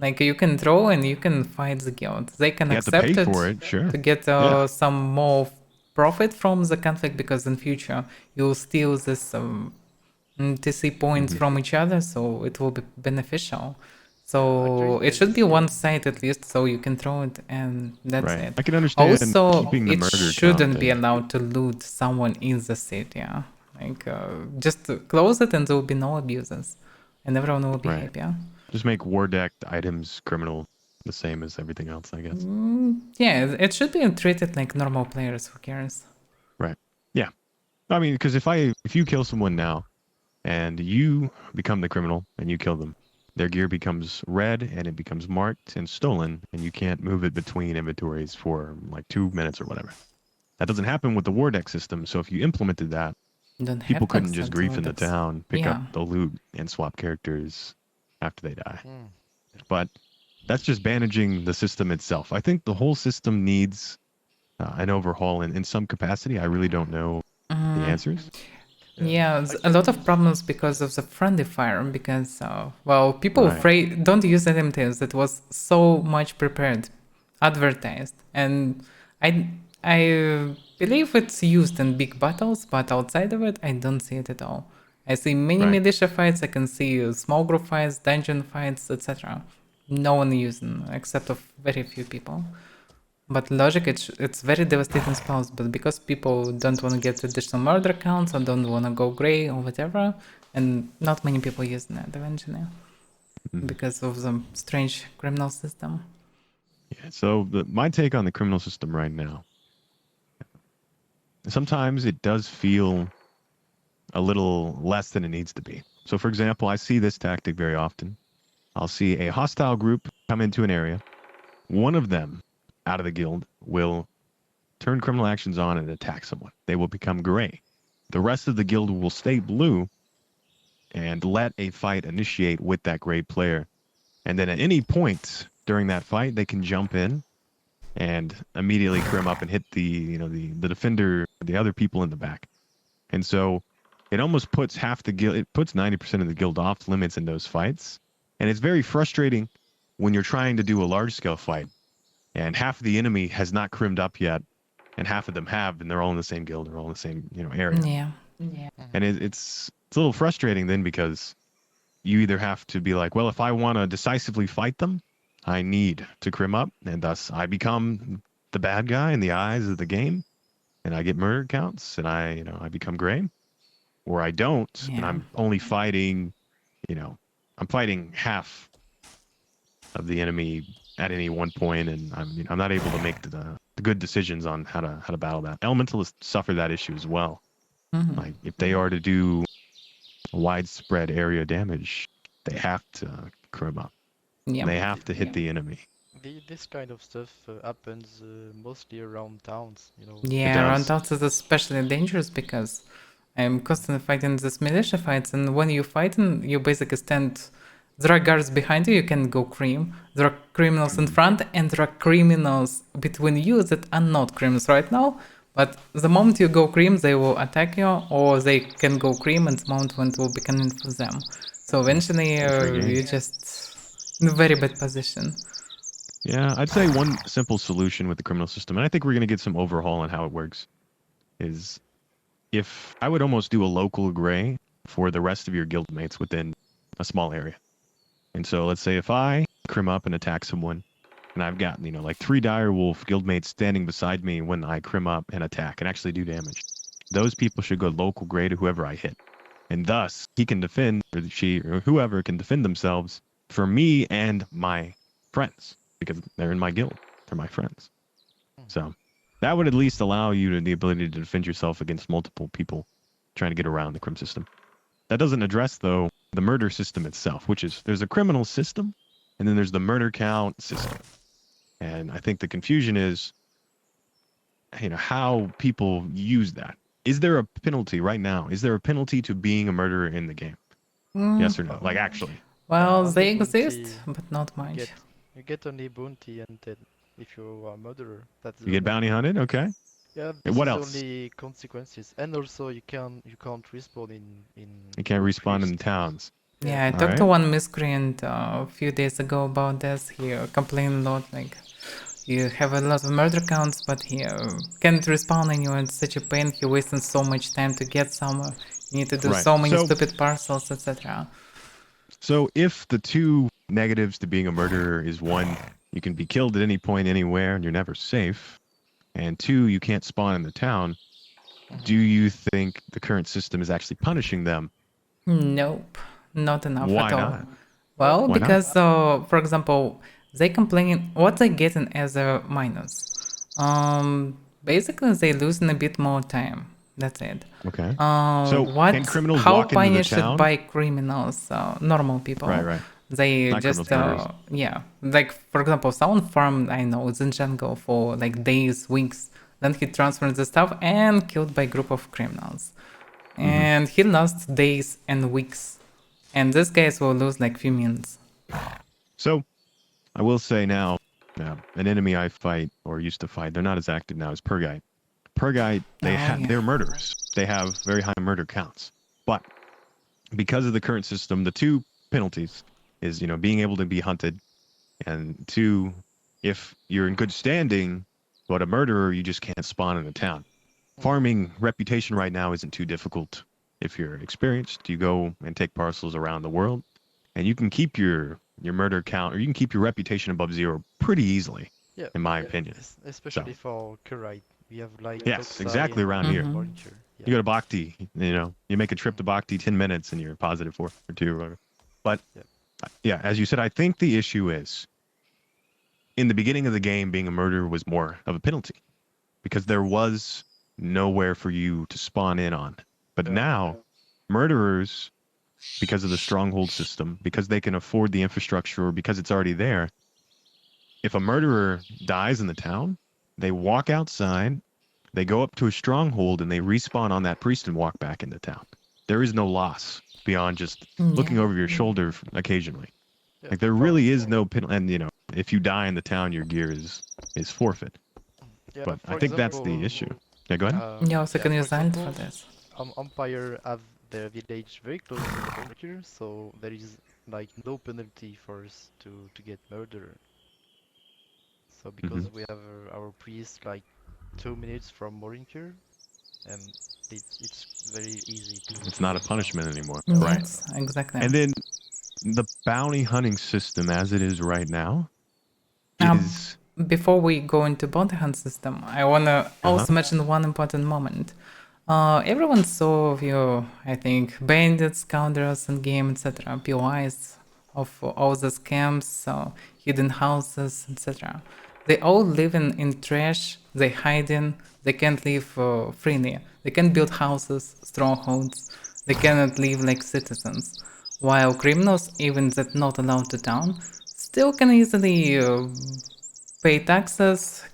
Like, you can throw and you can fight the guild. They can You have to pay accept it for it, sure. to get Yeah. some more profit from the conflict because in future you'll steal this TC points Mhm. from each other, so it will be beneficial. yeah, actually, So it there should is be one side at least, so you can throw it, and that's Right. it. I can understand Also, keeping the it murder count shouldn't be thing. allowed to loot someone in the city. Yeah, like just to close it, and there will be no abuses, and everyone will be Right. happier. Just make war decked items criminal, the same as everything else, I guess. Yeah, it should be treated like normal players. Who cares? Right. Yeah. I mean, because if you kill someone now, and you become the criminal and you kill them, their gear becomes red and it becomes marked and stolen, and you can't move it between inventories for like 2 minutes or whatever. That doesn't happen with the war deck system. So if you implemented that, Don't people have to couldn't just accept grief all in the that's- town, pick up Yeah. the loot, and swap characters after they die. mm, But that's just bandaging the system itself. I think the whole system needs an overhaul in some capacity. I really don't know the answers. Yeah, a lot of problems because of the friendly fire. Because well, people Right. afraid don't use items that was so much prepared, advertised, and I believe it's used in big battles, but outside of it, I don't see it at all. I see many Right. militia fights. I can see small group fights, dungeon fights, etc. No one using except of very few people. But logic, it's very devastating spells, but because people don't want to get additional murder counts or don't want to go gray or whatever, and not many people use that eventually because of the strange criminal system. Yeah. So my take on the criminal system right now. Sometimes it does feel a little less than it needs to be. So, for example, I see this tactic very often. I'll see a hostile group come into an area. One of them out of the guild will turn criminal actions on and attack someone. They will become gray. The rest of the guild will stay blue and let a fight initiate with that gray player. And then at any point during that fight, they can jump in and immediately crim up and hit the defender, the other people in the back. And so it almost puts half the guild, it puts 90% of the guild off limits in those fights. And it's very frustrating when you're trying to do a large scale fight and half of the enemy has not crimmed up yet, and half of them have, and they're all in the same guild, they're all in the same area. Yeah. And it's a little frustrating then, because you either have to be like, well, if I want to decisively fight them, I need to crim up, and thus I become the bad guy in the eyes of the game, and I get murder counts, and I become gray, or I don't, and Yeah. I'm only fighting, I'm fighting half of the enemy at any one point, and I'm not able to make the good decisions on how to battle that. Elementalists suffer that issue as well. Mhm. Like if they are to do widespread area damage, they have to crim up. Yeah. They have to hit the enemy. This kind of stuff happens mostly around towns, you know. It Yeah, does. roundhouse is especially dangerous because I'm constantly fighting these militia fights, and when you're fighting, you basically stand. There are guards behind you, you can go cream. There are criminals in front, and there are criminals between you that are not criminals right now. But the moment you go cream, they will attack you, or they can go cream, and the moment when it will be convenient for them. So eventually, Free game. you're just in a very bad position. Yeah, I'd say one simple solution with the criminal system, and I think we're going to get some overhaul on how it works, is if I would almost do a local gray for the rest of your guildmates within a small area. And so let's say if I crim up and attack someone, and I've got, like 3 direwolf guildmates standing beside me when I crim up and attack and actually do damage, those people should go local gray to whoever I hit. And thus, he can defend, or she, or whoever can defend themselves for me and my friends, because they're in my guild. They're my friends. So that would at least allow you the ability to defend yourself against multiple people trying to get around the crim system. That doesn't address, though, the murder system itself, which is there's a criminal system, and then there's the murder count system. And I think the confusion is, how people use that. Is there a penalty right now? Is there a penalty to being a murderer in the game? Yes or no? Like, actually. Well, On they the bounty, exist, but not you much. get only bounty, and then if you are a murderer, that's You the get only, bounty hunted? Okay. yeah, And this what is else? only consequences. And also you can't respawn in You can't your respawn in previous the towns. Yeah, I All talked to right. one miscreant a few days ago about this. He complained a lot, like, you have a lot of murder counts, but he can't respawn anywhere. It's such a pain. He wasting so much time to get somewhere. You need to do Right. so many So- stupid parcels, etc. So if the two negatives to being a murderer is one, you can be killed at any point, anywhere, and you're never safe, and two, you can't spawn in the town, do you think the current system is actually punishing them? Nope, not enough Why at all. not? Well, Why not? because, for example, they complain what they getting as a minus. Basically, they losing a bit more time. That's it. Okay. So What? can criminals How walk into the punished town? by criminals? Normal people. Right. They Not just criminals, murderers. yeah. Like for example, someone farmed I know in jungle for like days, weeks. Then he transferred the stuff and killed by a group of criminals. And he lost days and weeks. And these guys will lose like few minutes. So I will say now, an enemy I fight or used to fight, they're not as active now as Purgite. Purgite, they're murderers. They have very high murder counts. But because of the current system, the two penalties is, being able to be hunted, and two, if you're in good standing, but a murderer, you just can't spawn in a town. Farming reputation right now isn't too difficult. If you're experienced, you go and take parcels around the world, and you can keep your murder count, or you can keep your reputation above 0 pretty easily, yeah, in my opinion. especially for Kurite. We have like Yes, Toxai exactly and around here. Volunteer. You go to Bhakti, you make a trip to Bhakti 10 minutes and you're positive 4 or 2 or whatever. But yeah, as you said, I think the issue is in the beginning of the game, being a murderer was more of a penalty because there was nowhere for you to spawn in on. But now, murderers, because of the stronghold system, because they can afford the infrastructure or because it's already there, if a murderer dies in the town, they walk outside, they go up to a stronghold, and they respawn on that priest and walk back into town. There is no loss beyond just looking over your shoulder occasionally. Yeah, Like there really is no penalty, and if you die in the town, your gear is forfeit. yeah, But for I think that's the example, use. Yeah, go ahead. You also can for use Alt for example, this. Empire have their village very close to the border, so there is like no penalty for us to get murdered. So because we have our priest like 2 minutes from Morinker, and it's very easy to It's not a kill them now. punishment anymore. Right. Yes, exactly. And then the bounty hunting system as it is right now Um, is Before we go into bounty hunt system, I wanna also mention one important moment. Everyone saw you, I think, bandits, scoundrels in game, etc. POIs of all the scams, hidden houses, etc. They all live in trash. They hide in. They can't live freely. They can't build houses, strongholds. They cannot live like citizens. While criminals, even that not allowed to town, still can easily pay taxes,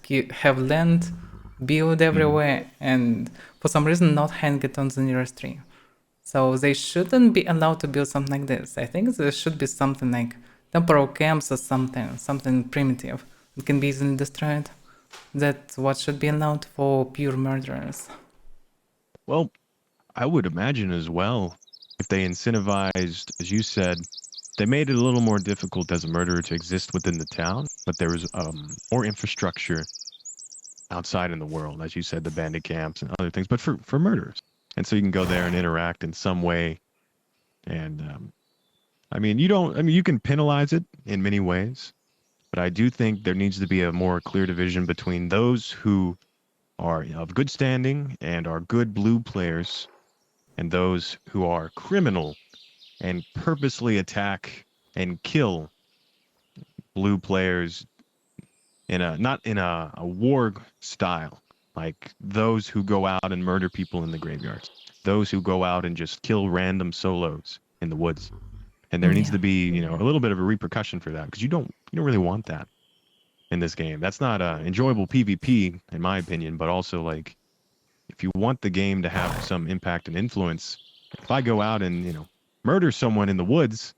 have land, build everywhere, and for some reason not hang it on the nearest tree. So they shouldn't be allowed to build something like this. I think there should be something like temporal camps or something primitive that can be easily destroyed. That's what should be allowed for pure murderers. well, I would imagine as well if they incentivized, as you said, they made it a little more difficult as a murderer to exist within the town, but there was more infrastructure outside in the world, as you said, the bandit camps and other things, but for murderers. And so you can go there and interact in some way. And you can penalize it in many ways, but I do think there needs to be a more clear division between those who are of good standing and are good blue players and those who are criminal and purposely attack and kill blue players in a not in a war style, like those who go out and murder people in the graveyards, those who go out and just kill random solos in the woods. And there needs to be, a little bit of a repercussion for that, because you don't really want that in this game. That's not enjoyable PvP, in my opinion, but also, like, if you want the game to have some impact and influence, if I go out and, murder someone in the woods,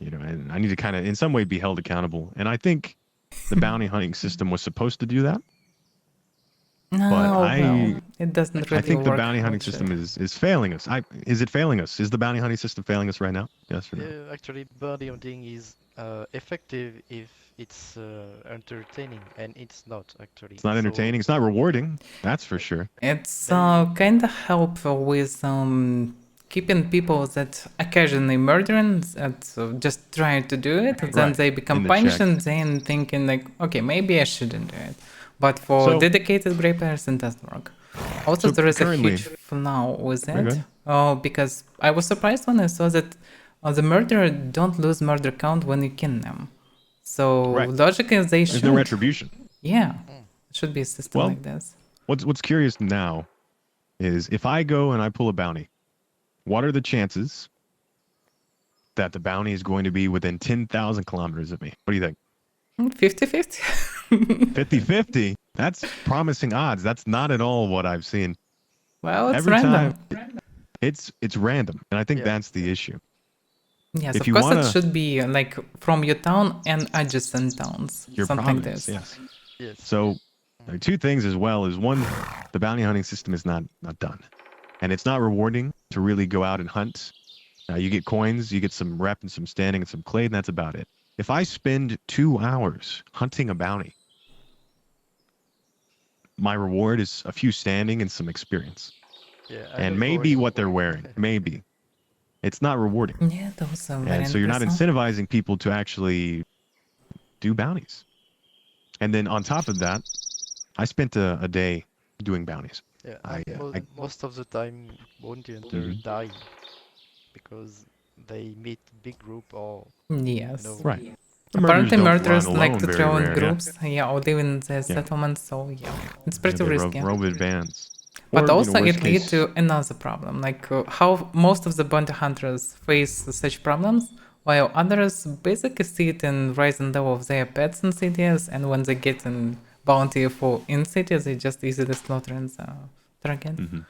and I need to kind of, in some way, be held accountable. And I think the bounty hunting system was supposed to do that. No, well, it doesn't really I think the work bounty how hunting it should. system is failing us. Is it failing us? Is the bounty hunting system failing us right now? Yes or no? Yeah, actually, bounty hunting is effective if it's entertaining, and it's not actually. It's not entertaining. It's not rewarding. That's for sure. It's kind of helpful with keeping people that occasionally murdering that just try to do it, and then Right, they in become the punished, check. and then thinking like, okay, maybe I shouldn't do it. But for So- dedicated grey players, it doesn't work. Also, So there is a currently- huge flaw with Very it. good. Oh, because I was surprised when I saw that the murderer don't lose murder count when you kill them. So Right. logically, they There's should. no retribution. Yeah, it should be a system Well, like this. What's curious now is if I go and I pull a bounty, what are the chances that the bounty is going to be within 10,000 kilometers of me? What do you think? 50-50. 50-50? That's promising odds. That's not at all what I've seen. Well, it's Every random. time, it's random, and I think Yeah. that's the issue. Yes, if of you course wanna- it should be like from your town and adjacent towns. Your something province, like this. yes. Yes. So there are two things as well. Is one, the bounty hunting system is not done, and it's not rewarding to really go out and hunt. You get coins, you get some rep and some standing and some clay, and that's about it. If I spend 2 hours hunting a bounty, my reward is a few standing and some experience, Yeah, and of maybe course. what they're wearing. Maybe it's not rewarding, Yeah, those are very and so you're not interesting. incentivizing people to actually do bounties. And then on top of that, I spent a day doing bounties. Yeah, I- and I- most of the time, bounty hunter Mhm. die because they meet big group or Yes. Right. Apparently, don't murderers run like alone, to very throw in rare, yeah. groups, or live in their settlements, so yeah, it's pretty they risky. Roam in bands. But Or, also, worst it leads case- to another problem, like how most of the bounty hunters face such problems, while others basically see it in rising level of their pets in cities, and when they get in bounty for in cities, they just easily slaughter in the target. Mhm.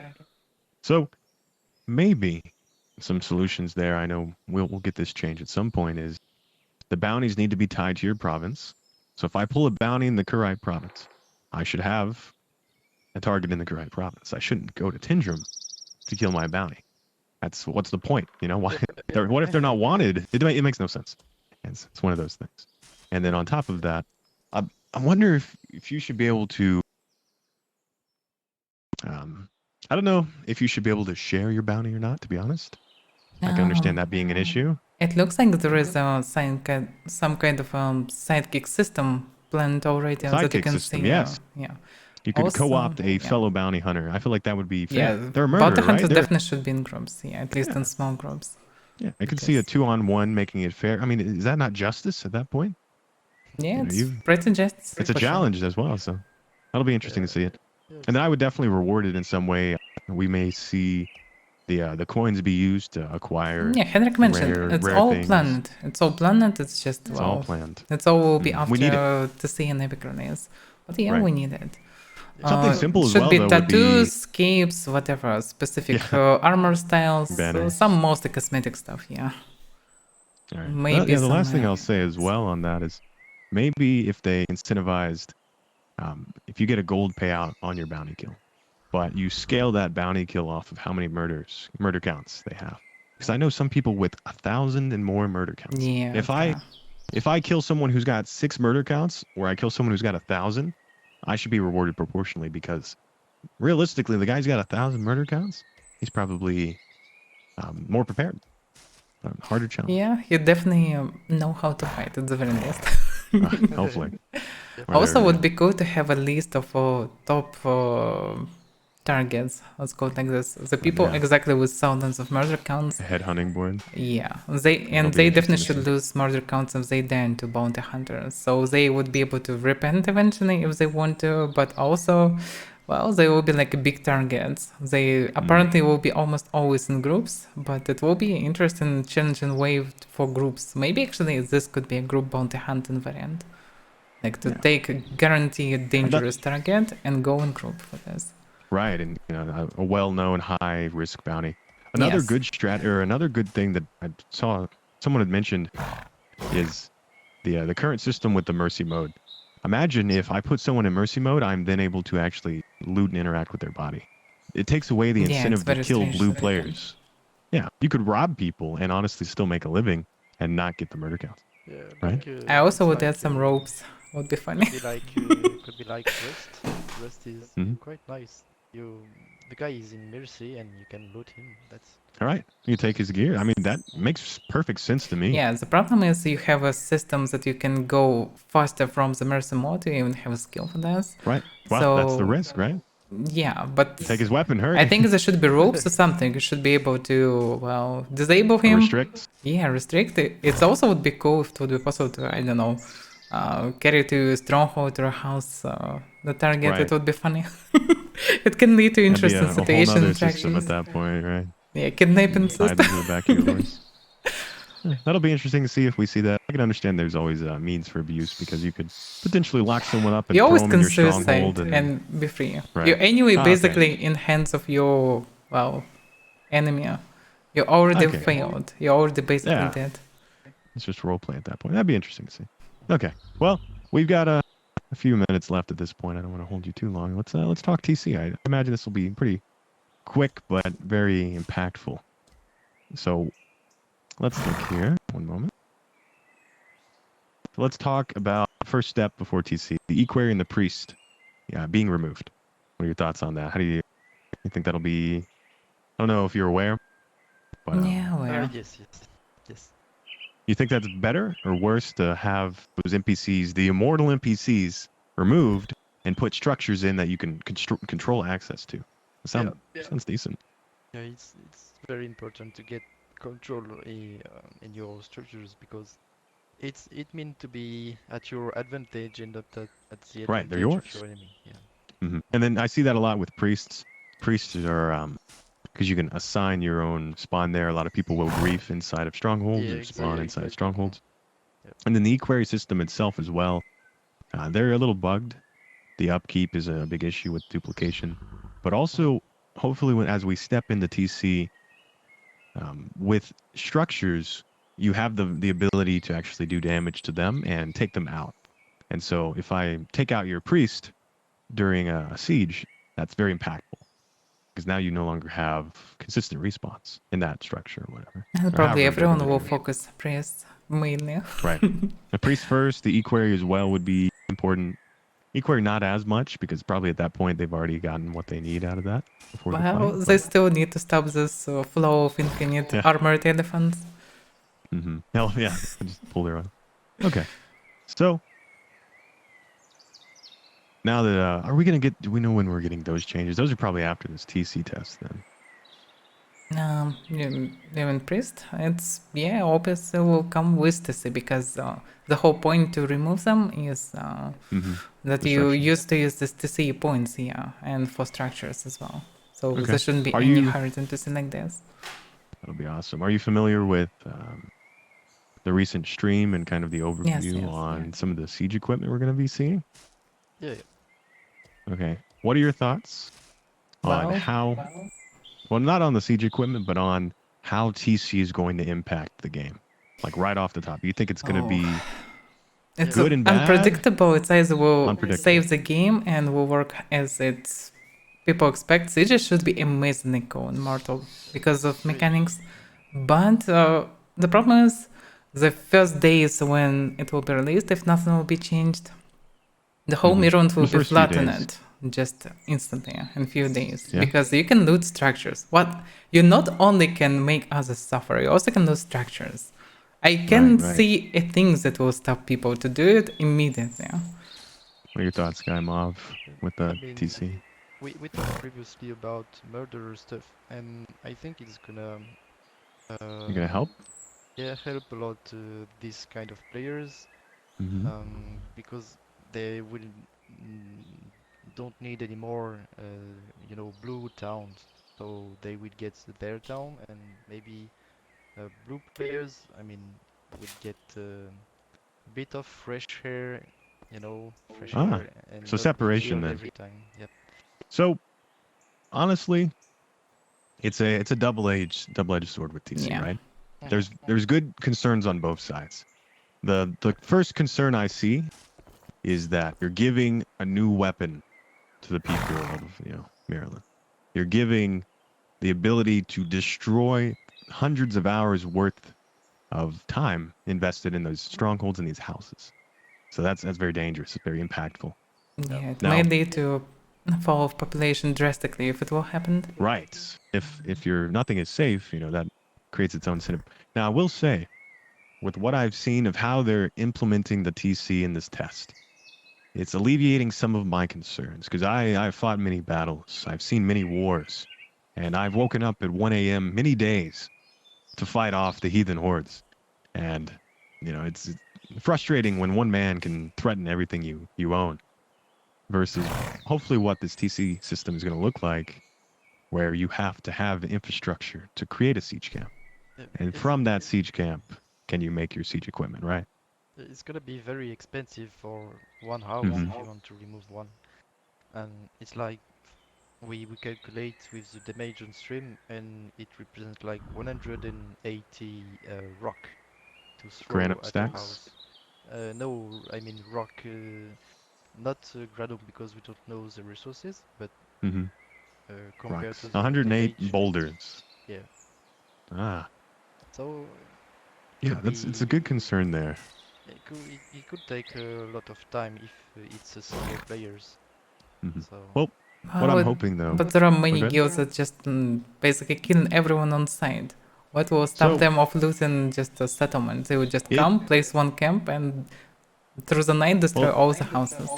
So maybe some solutions there. I know we'll get this change at some point. Is the bounties need to be tied to your province. So if I pull a bounty in the Kurai province, I should have a target in the Kurai province. I shouldn't go to Tindrum to kill my bounty. What's the point? Why? What if they're not wanted? It makes no sense. It's one of those things. And then on top of that, I wonder if you should be able to. I don't know if you should be able to share your bounty or not. To be honest, I can understand that being an issue. It looks like there is some kind of sidekick system planned already that you Sidekick can system, see. yes. Yeah. You could Also, co-opt a yeah. fellow bounty hunter. I feel like that would be fair. Yeah, They're a bounty murderer, hunters right? They're, definitely should be in groups. Yeah, at least in small groups. yeah, I could see a Because- 2-on-1 making it fair. I mean, is that not justice at that point? Yeah, You know, it's pretty just. It's a for sure. challenge as well, so that'll be interesting to see it. Yes. And then I would definitely reward it in some way. We may see the coins be used to acquire. Yeah, Henrik mentioned it's rare all things. planned. It's all planned. It's just It's well, all planned. it's all will be Mm, we need after to see an epic release. But yeah, Right. we need it. Something simple as should well, be though, would be- tattoos, capes, whatever, specific armor styles, Banners. some mostly cosmetic stuff. Yeah. All right. Maybe Yeah, the last some, thing I'll say as well on that is maybe if they incentivized, if you get a gold payout on your bounty kill, but you scale that bounty kill off of how many murder counts they have. Because I know some people with 1,000 and more murder counts. Yeah. If I kill someone who's got 6 murder counts, or I kill someone who's got 1,000, I should be rewarded proportionally because realistically, the guy's got 1,000 murder counts. He's probably more prepared, harder challenge. Yeah, you definitely know how to fight at the very least. Hopefully. Also, Or, would be good to have a list of top targets. Let's go like this. The people Yeah. exactly with thousands of murder counts. a headhunting board. Yeah, That'll they be definitely interesting to should see. lose murder counts if they die into bounty hunters. So they would be able to repent eventually if they want to, but also, well, they will be like big targets. They apparently will be almost always in groups, but it will be interesting, challenging way for groups. Maybe actually this could be a group bounty hunting variant, like to take a guaranteed dangerous target and go in group for this. Right, and a well-known high-risk bounty. Another Yes. good another good thing that I saw someone had mentioned is the current system with the mercy mode. Imagine if I put someone in mercy mode, I'm then able to actually loot and interact with their body. It takes away the Yeah, it's incentive to very kill strange blue that they can. players. Yeah, you could rob people and honestly still make a living and not get the murder count. Yeah, Right? I also it's would like, add some ropes. Would be funny. Could be like Rust. Rust is Mhm. quite nice. The guy is in mercy and you can loot him. That's All right, you take his gear. I mean, that makes perfect sense to me. Yeah, the problem is you have a system that you can go faster from the mercy mode. You even have a skill for this. Right. Well, that's the So- risk, right? Yeah, but Take his weapon, hurt. I think there should be ropes or something. You should be able to, well, disable him. Restrict. Yeah, restrict it. It also would be cool if it would be possible to, I don't know, carry to a stronghold or a house the target. Right. It would be funny. It can lead to That'd be interesting a whole situations. nother system at Interactions. that point, right? Yeah, kidnapping Tied system. into the back of your horse. Yeah, that'll be interesting to see if we see that. I can understand there's always means for abuse because you could potentially lock someone up and You throw always them in can your stronghold. suicide and be free. Right. You're anyway Ah, okay. basically in hands of your, well, enemy. You already Okay. failed. You're already basically Yeah. dead. It's just role play at that point. That'd be interesting to see. Okay. Well, we've got a few minutes left at this point. I don't want to hold you too long. Let's talk TC. I imagine this will be pretty quick but very impactful. So let's look here. One moment. So let's talk about the first step before TC, the Equerry and the Priest being removed. What are your thoughts on that? How do you think that'll be? I don't know if you're aware, but Yeah, well. yes. you think that's better or worse to have those NPCs, the immortal NPCs, removed and put structures in that you can control access to? Sounds decent. Yeah, it's very important to get control in your structures because it meant to be at your advantage and not at the Right, they're advantage of yours. your enemy. Yeah. And then I see that a lot with priests. Priests are because you can assign your own spawn there. A lot of people will grief inside of strongholds Yeah, or spawn exactly, inside exactly. strongholds. Yep. And then the Equerry system itself as well. They're a little bugged. The upkeep is a big issue with duplication, but also hopefully as we step into TC with structures, you have the ability to actually do damage to them and take them out. And so if I take out your priest during a siege, that's very impactful because now you no longer have consistent respawns in that structure or whatever. And Or probably however everyone they're will doing it. focus priests mainly. Right. A priest first, the Equerry as well would be important. Equerry not as much because probably at that point they've already gotten what they need out of that before the Well, fight. they still need to stop this flow of infinite Yeah. armored elephants. Mm-hmm. Hell yeah, just pull their own. Okay, so now that are we gonna get? Do we know when we're getting those changes? Those are probably after this TC test then. Even priest, it's obviously will come with TC because the whole point to remove them is Mm-hmm. that The you structures. used to use this TC points, and for structures as well. So Okay. there shouldn't be Are any you- hurry to select this. That'll be awesome. Are you familiar with the recent stream and kind of the overview Yes, on yeah. some of the siege equipment we're going to be seeing? Yeah, Okay. What are your thoughts on Well, how? Well, not on the siege equipment, but on how TC is going to impact the game. Like right off the top, you think it's going to be it's good and bad? unpredictable. It either will Unpredictable. save the game and will work as it's people expect. Siege should be amazingly cool and mortal because of mechanics. But the problem is the first days when it will be released, if nothing will be changed, the whole Mhm. Mirror will The be first few days. flattened just instantly in few days. Yeah. Because you can loot structures. What you not only can make others suffer, you also can loot structures. I can Right. see things that will stop people to do it immediately. What are your thoughts, Guymov, with the I mean, TC? we talked previously about murderer stuff, and I think it's gonna You gonna help? help a lot these kind of players Mm-hmm. because they will don't need any more blue towns, so they will get their town, and maybe blue players, I mean, would get a bit of fresh air, fresh Ah, air, and so not be separation killed then. every time. Yep. So honestly, it's a double-edged sword with TC, Yeah. right? There's good concerns on both sides. The first concern I see is that you're giving a new weapon to the people of Maryland. You're giving the ability to destroy hundreds of hours worth of time invested in those strongholds and these houses. So that's very dangerous. It's very impactful. Yeah, it Now- may lead to a fall of population drastically if it will happen. Right. If nothing is safe, that creates its own incentive. Now I will say, with what I've seen of how they're implementing the TC in this test, it's alleviating some of my concerns because I've fought many battles, I've seen many wars, and I've woken up at 1 a.m. many days to fight off the heathen hordes, and it's frustrating when one man can threaten everything you own, versus hopefully what this TC system is going to look like, where you have to have the infrastructure to create a siege camp. And It's- from that siege camp, can you make your siege equipment, right? It's gonna be very expensive for one house Mhm. if you want to remove one. And it's like we calculate with the damage on stream, and it represents like 180 rock to throw Granite at a stacks? house. No, I mean rock, not granite because we don't know the resources, but Mm-hmm. compared Rocks. to the 108 damage. boulders. Yeah. Ah, So yeah, could it's a be- good concern there. it could take a lot of time if it's a single players. Mhm. So Well, what I'm hoping though. But there are many Okay. guilds that just basically kill everyone on site. What will stop So- them of losing just a settlement? They would just It- come, place one camp, and through the night destroy Well- all the houses.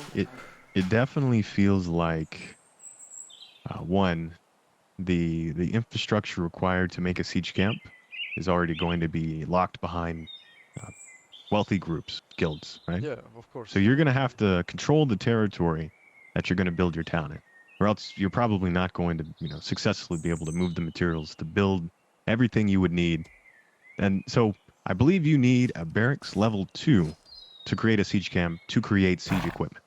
It definitely feels like one, the infrastructure required to make a siege camp is already going to be locked behind wealthy groups, guilds, right? yeah, of course. So you're going to have to control the territory that you're going to build your town in, or else you're probably not going to, successfully be able to move the materials to build everything you would need. And so I believe you need a barracks level 2 to create a siege camp to create siege equipment.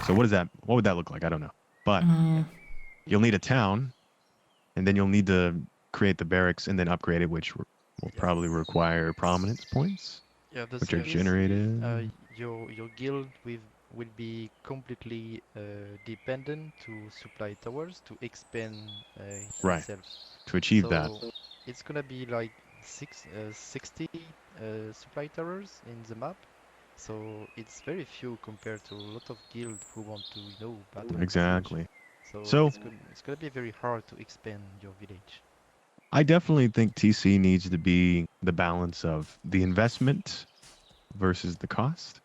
So what would that look like? I don't know. But you'll need a town, and then you'll need to create the barracks and then upgrade it, which will probably require prominence points. Yeah, the which thing are is, generated. your guild will be completely dependent to supply towers to expand Right. himself. To achieve that. So it's gonna be like 60 supply towers in the map, So it's very few compared to a lot of guild who want to, battle and siege. Exactly. So So- it's gonna be very hard to expand your village. I definitely think TC needs to be the balance of the investment versus the cost.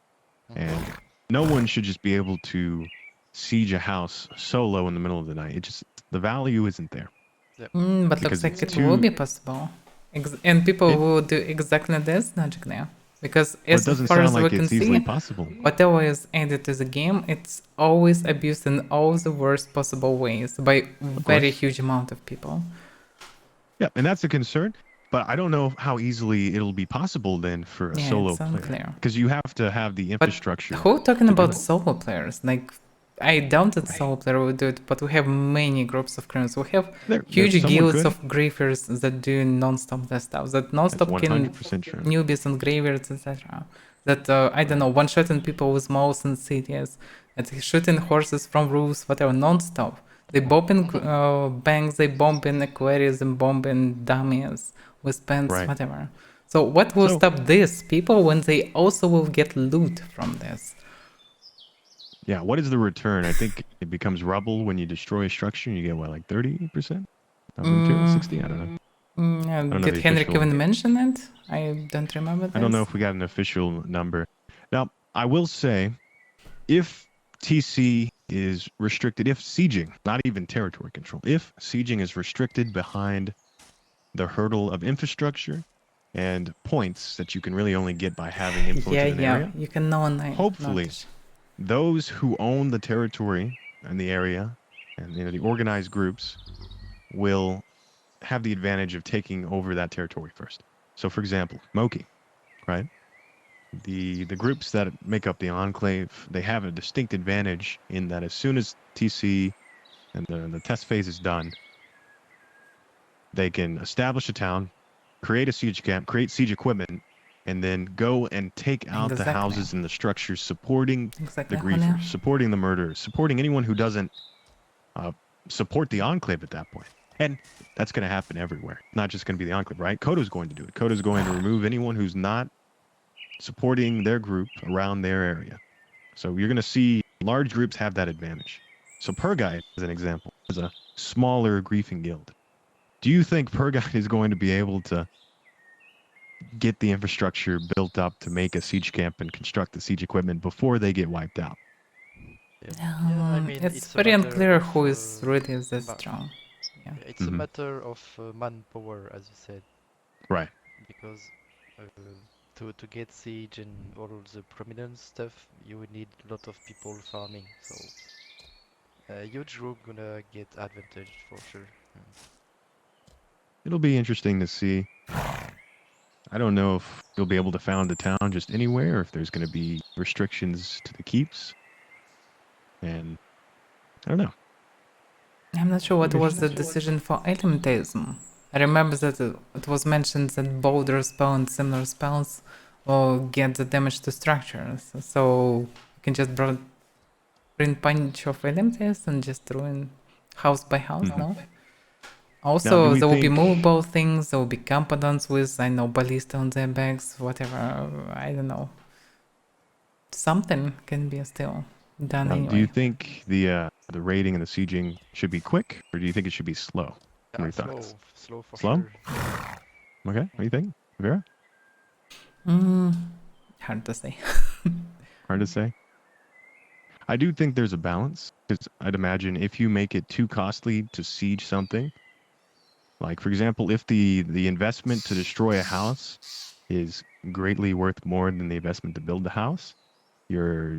And no one should just be able to siege a house solo in the middle of the night. The value isn't there. But Because looks like it's it will too- be possible. And people It- will do exactly this logically. Because Well, as it doesn't far sound as we like can it's easily see, possible. whatever is added to the game, it's always abused in all the worst possible ways by very course. huge amount of people. Yeah, and that's a concern. But I don't know how easily it'll be possible then for a Yeah, solo it's player. unclear. Because you have to have the But infrastructure. who talking to do about it. solo players? Like, I doubt that solo player will do it, but we have many groups of criminals. We have huge someone guilds could. of graveyards that do non-stop that stuff. That That's non-stop can 100% true. newbies on graveyards, etc. That I don't know, one-shotting people with mouse in cities, that shooting horses from roofs, whatever, non-stop. They bomb in banks, they bomb in aquariums, and bomb in dummies with pens, Right. whatever. So what will So- stop these people when they also will get loot from this? Yeah, what is the return? I think it becomes rubble when you destroy a structure and you get, what, like 30% of the material? 60? I don't know. know Did the Henrik official- even mention it? I don't remember this. I don't know if we got an official number. Now, I will say, if TC is restricted, if sieging, not even territory control, if sieging is restricted behind the hurdle of infrastructure and points that you can really only get by having influence in an area, you can know online. Hopefully. those who own the territory and the area and the organized groups will have the advantage of taking over that territory first. So for example, Moki, right? The groups that make up the enclave, they have a distinct advantage in that as soon as TC and the test phase is done, they can establish a town, create a siege camp, create siege equipment, and then go and take out the Exactly. houses and the structures supporting Exactly. the griefers, supporting the murderers, supporting anyone who doesn't support the enclave at that point. And that's going to happen everywhere. Not just going to be the enclave, right? Kodo's going to do it. Kodo's going to remove anyone who's not supporting their group around their area. So you're going to see large groups have that advantage. So Purgai, as an example, is a smaller griefing guild. Do you think Purgai is going to be able to get the infrastructure built up to make a siege camp and construct the siege equipment before they get wiped out? It's very unclear who is really this strong. Yeah. It's a matter of manpower, as you said, Right. because to get siege and all of the prominent stuff, you would need a lot of people farming. So a huge group gonna get advantage for sure. It'll be interesting to see. I don't know if you'll be able to found a town just anywhere, or if there's going to be restrictions to the keeps. And I don't know. I'm not sure what Maybe was the should- decision for elementism. I remember that it was mentioned that boulder spell and similar spells will get the damage to structures. So you can just bring punch of elementism and just ruin house by house, no? Also, do we there will be think- movable things, there will be components with, I know, ballista on their backs, whatever, I don't know. Something can be still done Now, anyway. do you think the raiding and the sieging should be quick, or do you think it should be slow? What are your thoughts? Slow for Slow? sure. Okay, what do you think, Vera? Hard to say. Hard to say. I do think there's a balance, because I'd imagine if you make it too costly to siege something, like for example, if the investment to destroy a house is greatly worth more than the investment to build the house, you're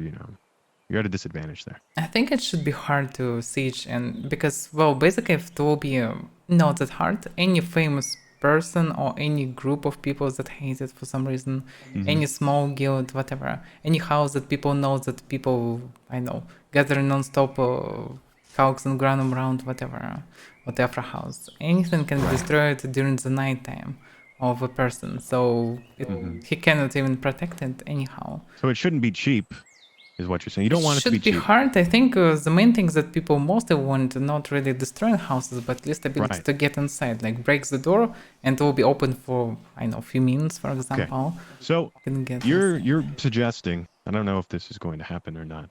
at a disadvantage there. I think it should be hard to siege, and because, well, basically, if it will be not that hard, any famous person or any group of people that hate it for some reason, any small guild, whatever, any house that people know that people, I know, gather non-stop cows and granum around, whatever house, anything can be destroyed during the nighttime of a person, so he cannot even protect it anyhow. So it shouldn't be cheap is what you're saying. You don't want it to should be be cheap. hard. I think the main things that people mostly want not really destroying houses, but at least ability Right. to get inside, like breaks the door and it will be open for I know a few minutes, for example. So Can get you're inside. suggesting, I don't know if this is going to happen or not,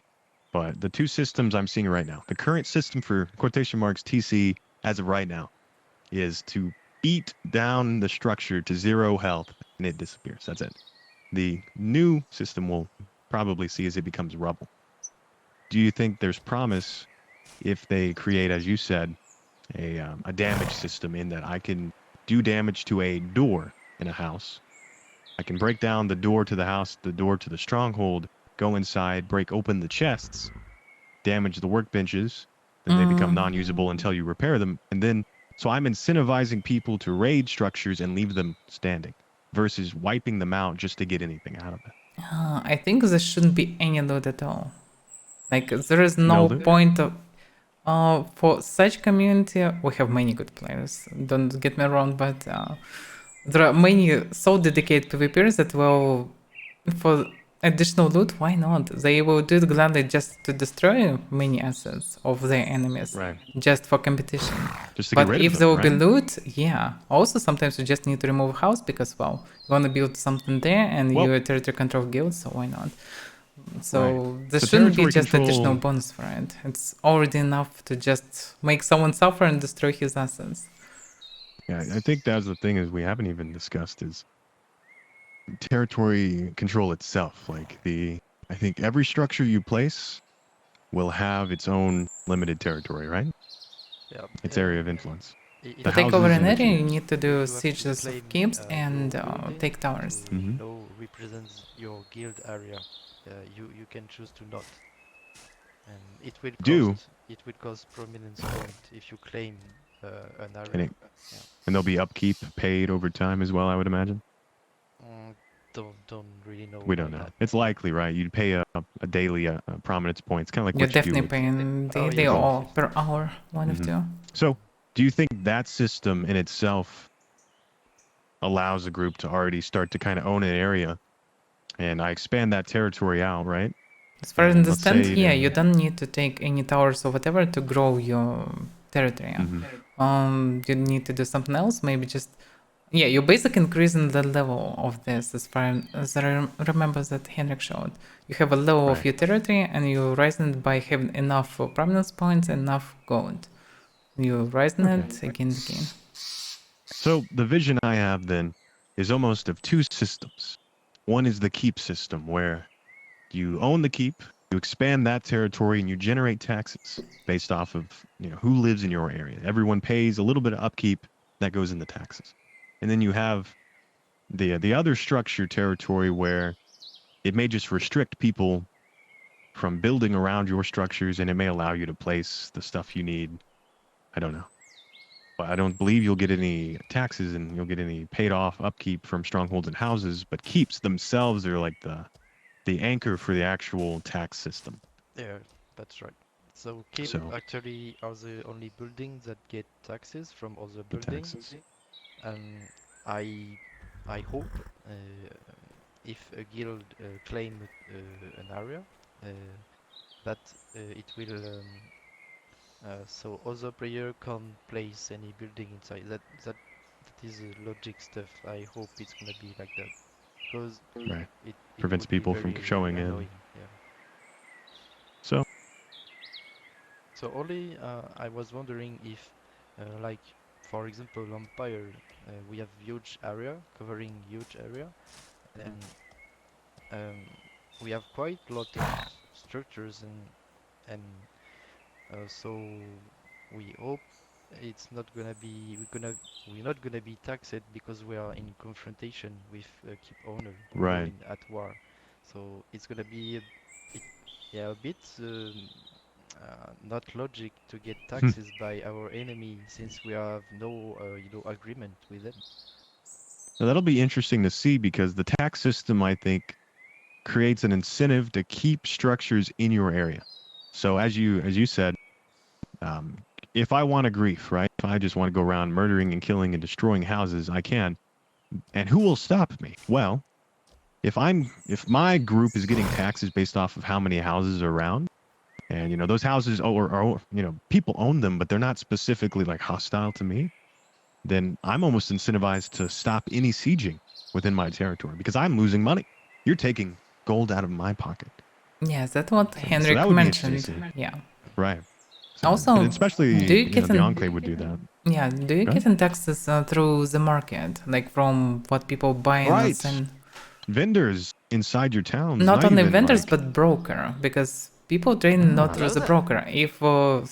but the two systems I'm seeing right now, the current system for quotation marks TC as of right now is to beat down the structure to 0 health and it disappears. That's it. The new system will probably see as it becomes rubble. Do you think there's promise if they create, as you said, a damage system in that I can do damage to a door in a house? I can break down the door to the house, the door to the stronghold, go inside, break open the chests, damage the workbenches, then they become non-usable until you repair them. And then, so I'm incentivizing people to raid structures and leave them standing versus wiping them out just to get anything out of it. I think there shouldn't be any loot at all. Like there is No no loot? point of for such community. We have many good players. Don't get me wrong, but there are many so dedicated PvPers that will for additional loot. Why not? They will do it gladly just to destroy many assets of their enemies, Right. just for competition. Just to get But rid if of there them, will be right? loot, yeah. Also, sometimes you just need to remove a house because, well, you want to build something there and Well- you territory control guild, so why not? So Right. there So shouldn't be territory just additional control- bonus for it. It's already enough to just make someone suffer and destroy his assets. Yeah, I think that's the thing is we haven't even discussed is territory control itself. Like I think every structure you place will have its own limited territory, right? Yeah. Its area of influence. It The To take over houses an and the area, you keeps. need to you do have to sieges claim, of keeps your and building take towers. to, Mhm. represents your guild area. You can choose to not, and Do it will cost prominence point if you claim an area. and there'll be upkeep paid over time as well, I would imagine. Mm, don't really know. We don't about know. that. It's likely, right? You'd pay a daily prominence points, kind of like You're what you do definitely with- paying Oh, daily yes, or yes. per hour, one of Mhm. two. So, do you think that system in itself allows a group to already start to kind of own an area, and I expand that territory out, right? As far as I And let's understand, say yeah, then- you don't need to take any towers or whatever to grow your territory. Mhm. You need to do something else, maybe just yeah, you're basically increasing the level of this as far as I remember that Henrik showed. You have a level of Right. your territory and you're rising it by having enough prominence points, enough gold. You're rising it again and again. So the vision I have then is almost of two systems. One is the keep system, where you own the keep, you expand that territory, and you generate taxes based off of who lives in your area. Everyone pays a little bit of upkeep that goes in the taxes, and then you have the other structure territory where it may just restrict people from building around your structures, and it may allow you to place the stuff you need. I don't know. I don't believe you'll get any taxes and you'll get any paid off upkeep from strongholds and houses, but keeps themselves are like the anchor for the actual tax system. Yeah, that's right. So keep So- actually are the only buildings that get taxes from other The buildings, taxes. and I hope if a guild claim an area that it will so other player can't place any building inside. That is logic stuff. I hope it's gonna be like that because Right. it Prevents would be people from very showing in. annoying. Yeah. So So only I was wondering if, like, for example, Empire, we have huge area covering huge area, and we have quite a lot of structures and so we hope it's not gonna be we're not gonna be taxed because we are in confrontation with keep owner or Right. at war. So it's gonna be a bit. Not logic to get taxes by our enemy since we have no agreement with them. now that'll be interesting to see because the tax system, I think, creates an incentive to keep structures in your area. So as you said, if I want a grief, right? If I just want to go around murdering and killing and destroying houses, I can. And who will stop me? Well, if my group is getting taxes based off of how many houses are around, and those houses are people own them, but they're not specifically like hostile to me, then I'm almost incentivized to stop any sieging within my territory because I'm losing money. You're taking gold out of my pocket. Yes, that's what So Henrik that would be interesting to mentioned. see. Yeah. Right. So, Also, but especially do you get the in? Enclave would do that. Yeah, do you Go get ahead. in taxes through the market, like from what people buy and Right. send? Vendors inside your towns, Not not only even vendors, like but broker, because people trade not through the broker. If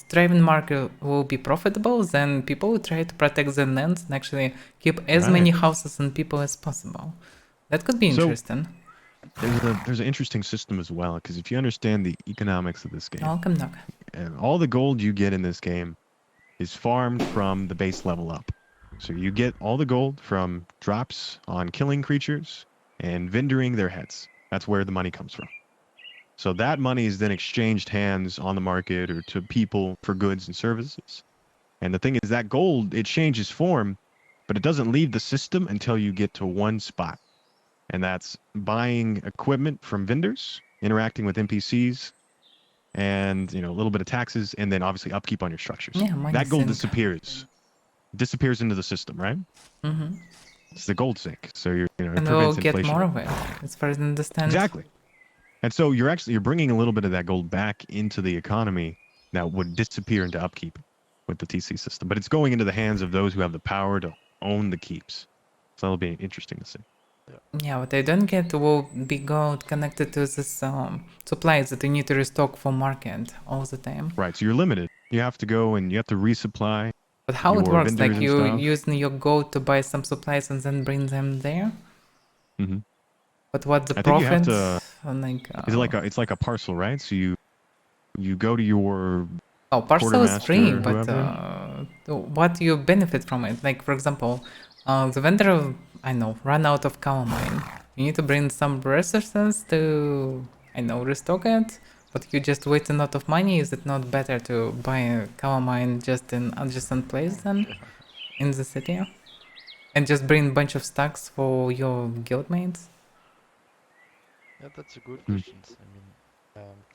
driving market will be profitable, then people will try to protect their lands and actually keep as many Right. houses and people as possible. That could be So interesting. there's an interesting system as well because if you understand the economics of this game, Welcome, Doc. and all the gold you get in this game is farmed from the base level up. So you get all the gold from drops on killing creatures and vendoring their heads. That's where the money comes from. So that money is then exchanged hands on the market or to people for goods and services. And the thing is that gold, it changes form, but it doesn't leave the system until you get to one spot. And that's buying equipment from vendors, interacting with NPCs, and a little bit of taxes, and then obviously upkeep on your structures. Yeah, money That gold sink. disappears into the system, right? Mm-hmm. It's the gold sink, so it And we'll prevents get inflation. more of it, as far as I understand. Exactly. And so you're bringing a little bit of that gold back into the economy that would disappear into upkeep with the TC system, but it's going into the hands of those who have the power to own the keeps. So that'll be interesting to see. Yeah, what I don't get will be gold connected to this supplies that you need to restock for market all the time. Right. So you're limited. You have to go and you have to resupply. But how it Your works, vendors like and you stuff. using your gold to buy some supplies and then bring them there? Mm-hmm. But what's the I think you have profit? to. Like, It's like a parcel, right? So you go to your parcel is free, quartermaster, but what you benefit from it? Like, for example, the vendor, I know, run out of calamine. You need to bring some resources to, restock it, but you just waste a lot of money. Is it not better to buy a calamine just in adjacent place then, in the city? And just bring a bunch of stacks for your guildmates? Yeah, that's a good Hmm. question. I mean,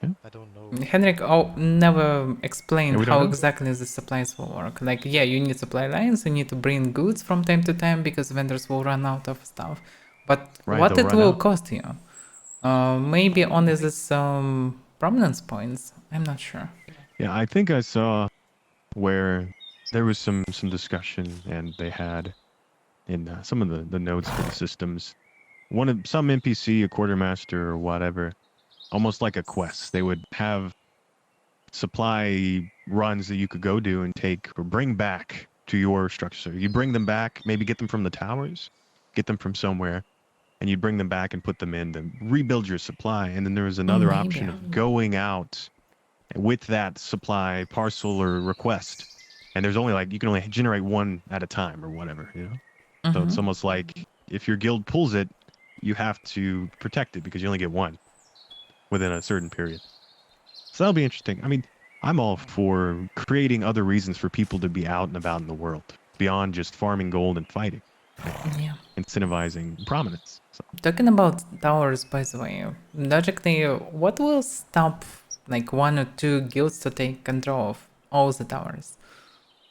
Yeah. I don't know. Henrik never explained Yeah, we don't how know. exactly the supplies will work. Like, yeah, you need supply lines, you need to bring goods from time to time because vendors will run out of stuff. But Right, what they'll it run will out. cost you? Maybe only this prominence points. I'm not sure. Yeah, I think I saw where there was some discussion, and they had in some of the notes for the systems. Some NPC, a quartermaster or whatever, almost like a quest. They would have supply runs that you could go do and take or bring back to your structure. So you bring them back, maybe get them from the towers, get them from somewhere, and you bring them back and put them in, then rebuild your supply. And then there was another Maybe. option of going out with that supply parcel or request. And there's only you can only generate one at a time or whatever, So it's almost like if your guild pulls it, you have to protect it because you only get one within a certain period. So that'll be interesting. I mean, I'm all for creating other reasons for people to be out and about in the world beyond just farming gold and fighting, Yeah. incentivizing prominence. So, Talking about towers, by the way, logically, what will stop like one or two guilds to take control of all the towers?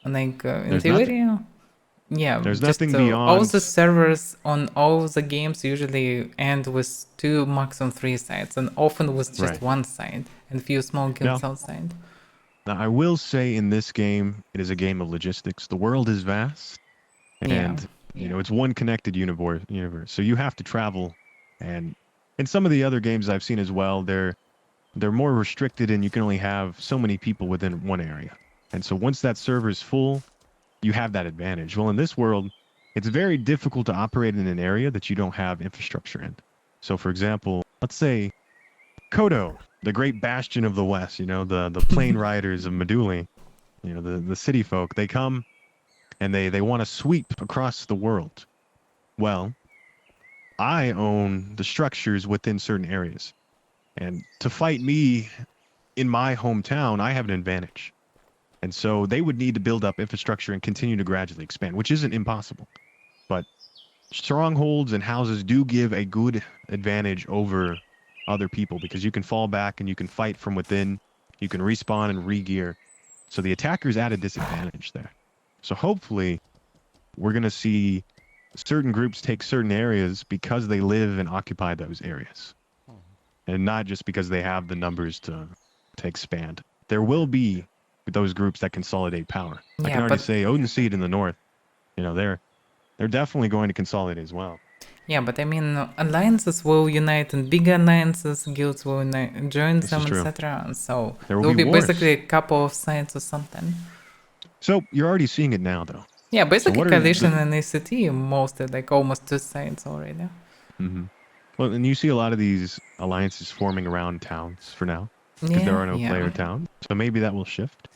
Like in there's nothing. theory, yeah, There's just nothing all beyond. the servers on all the games usually end with 2, maximum 3 sites, and often with just Right. one side and few small guilds outside. Now, I will say in this game, it is a game of logistics. The world is vast, and it's one connected universe. So you have to travel, and in some of the other games I've seen as well, they're more restricted, and you can only have so many people within one area. And so once that server is full, you have that advantage. Well, in this world, it's very difficult to operate in an area that you don't have infrastructure in. So, for example, let's say Kodo, the great bastion of the West, the plane riders of Meduli, the city folk, they come and they want to sweep across the world. Well, I own the structures within certain areas. And to fight me in my hometown, I have an advantage. And so they would need to build up infrastructure and continue to gradually expand, which isn't impossible. But strongholds and houses do give a good advantage over other people because you can fall back and you can fight from within. You can respawn and re-gear. So the attacker's at a disadvantage there. So hopefully we're going to see certain groups take certain areas because they live and occupy those areas. And not just because they have the numbers to expand. There will be those groups that consolidate power. I Yeah, can already but- say Odin Seed in the north, they're definitely going to consolidate as well. Yeah, but I mean, alliances will unite and big alliances, guilds will join This them, is true. etc. So There will there'll be be wars. basically a couple of sides or something. So you're already seeing it now, though. Yeah, basically what are coalition the- and ACT mostly, like almost two sides already. Mm-hmm. Well, and you see a lot of these alliances forming around towns for now because there are no player towns. So maybe that will shift.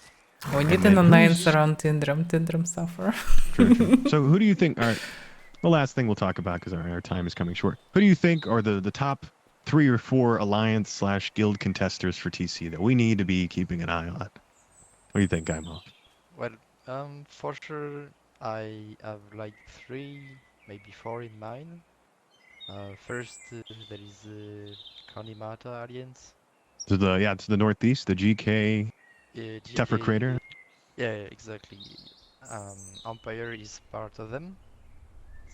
We And need then an alliance who's- around Tindram suffer. True, true. So who do you think are the last thing we'll talk about because our time is coming short? Who do you think are the top 3 or 4 alliance / guild contesters for TC that we need to be keeping an eye on? What do you think, Guymov? Well, for sure, I have like 3, maybe 4 in mind. First, there is Kanimata Alliance. To the it's the northeast, the GK Tefra GK Crater. Yeah, exactly. Empire is part of them.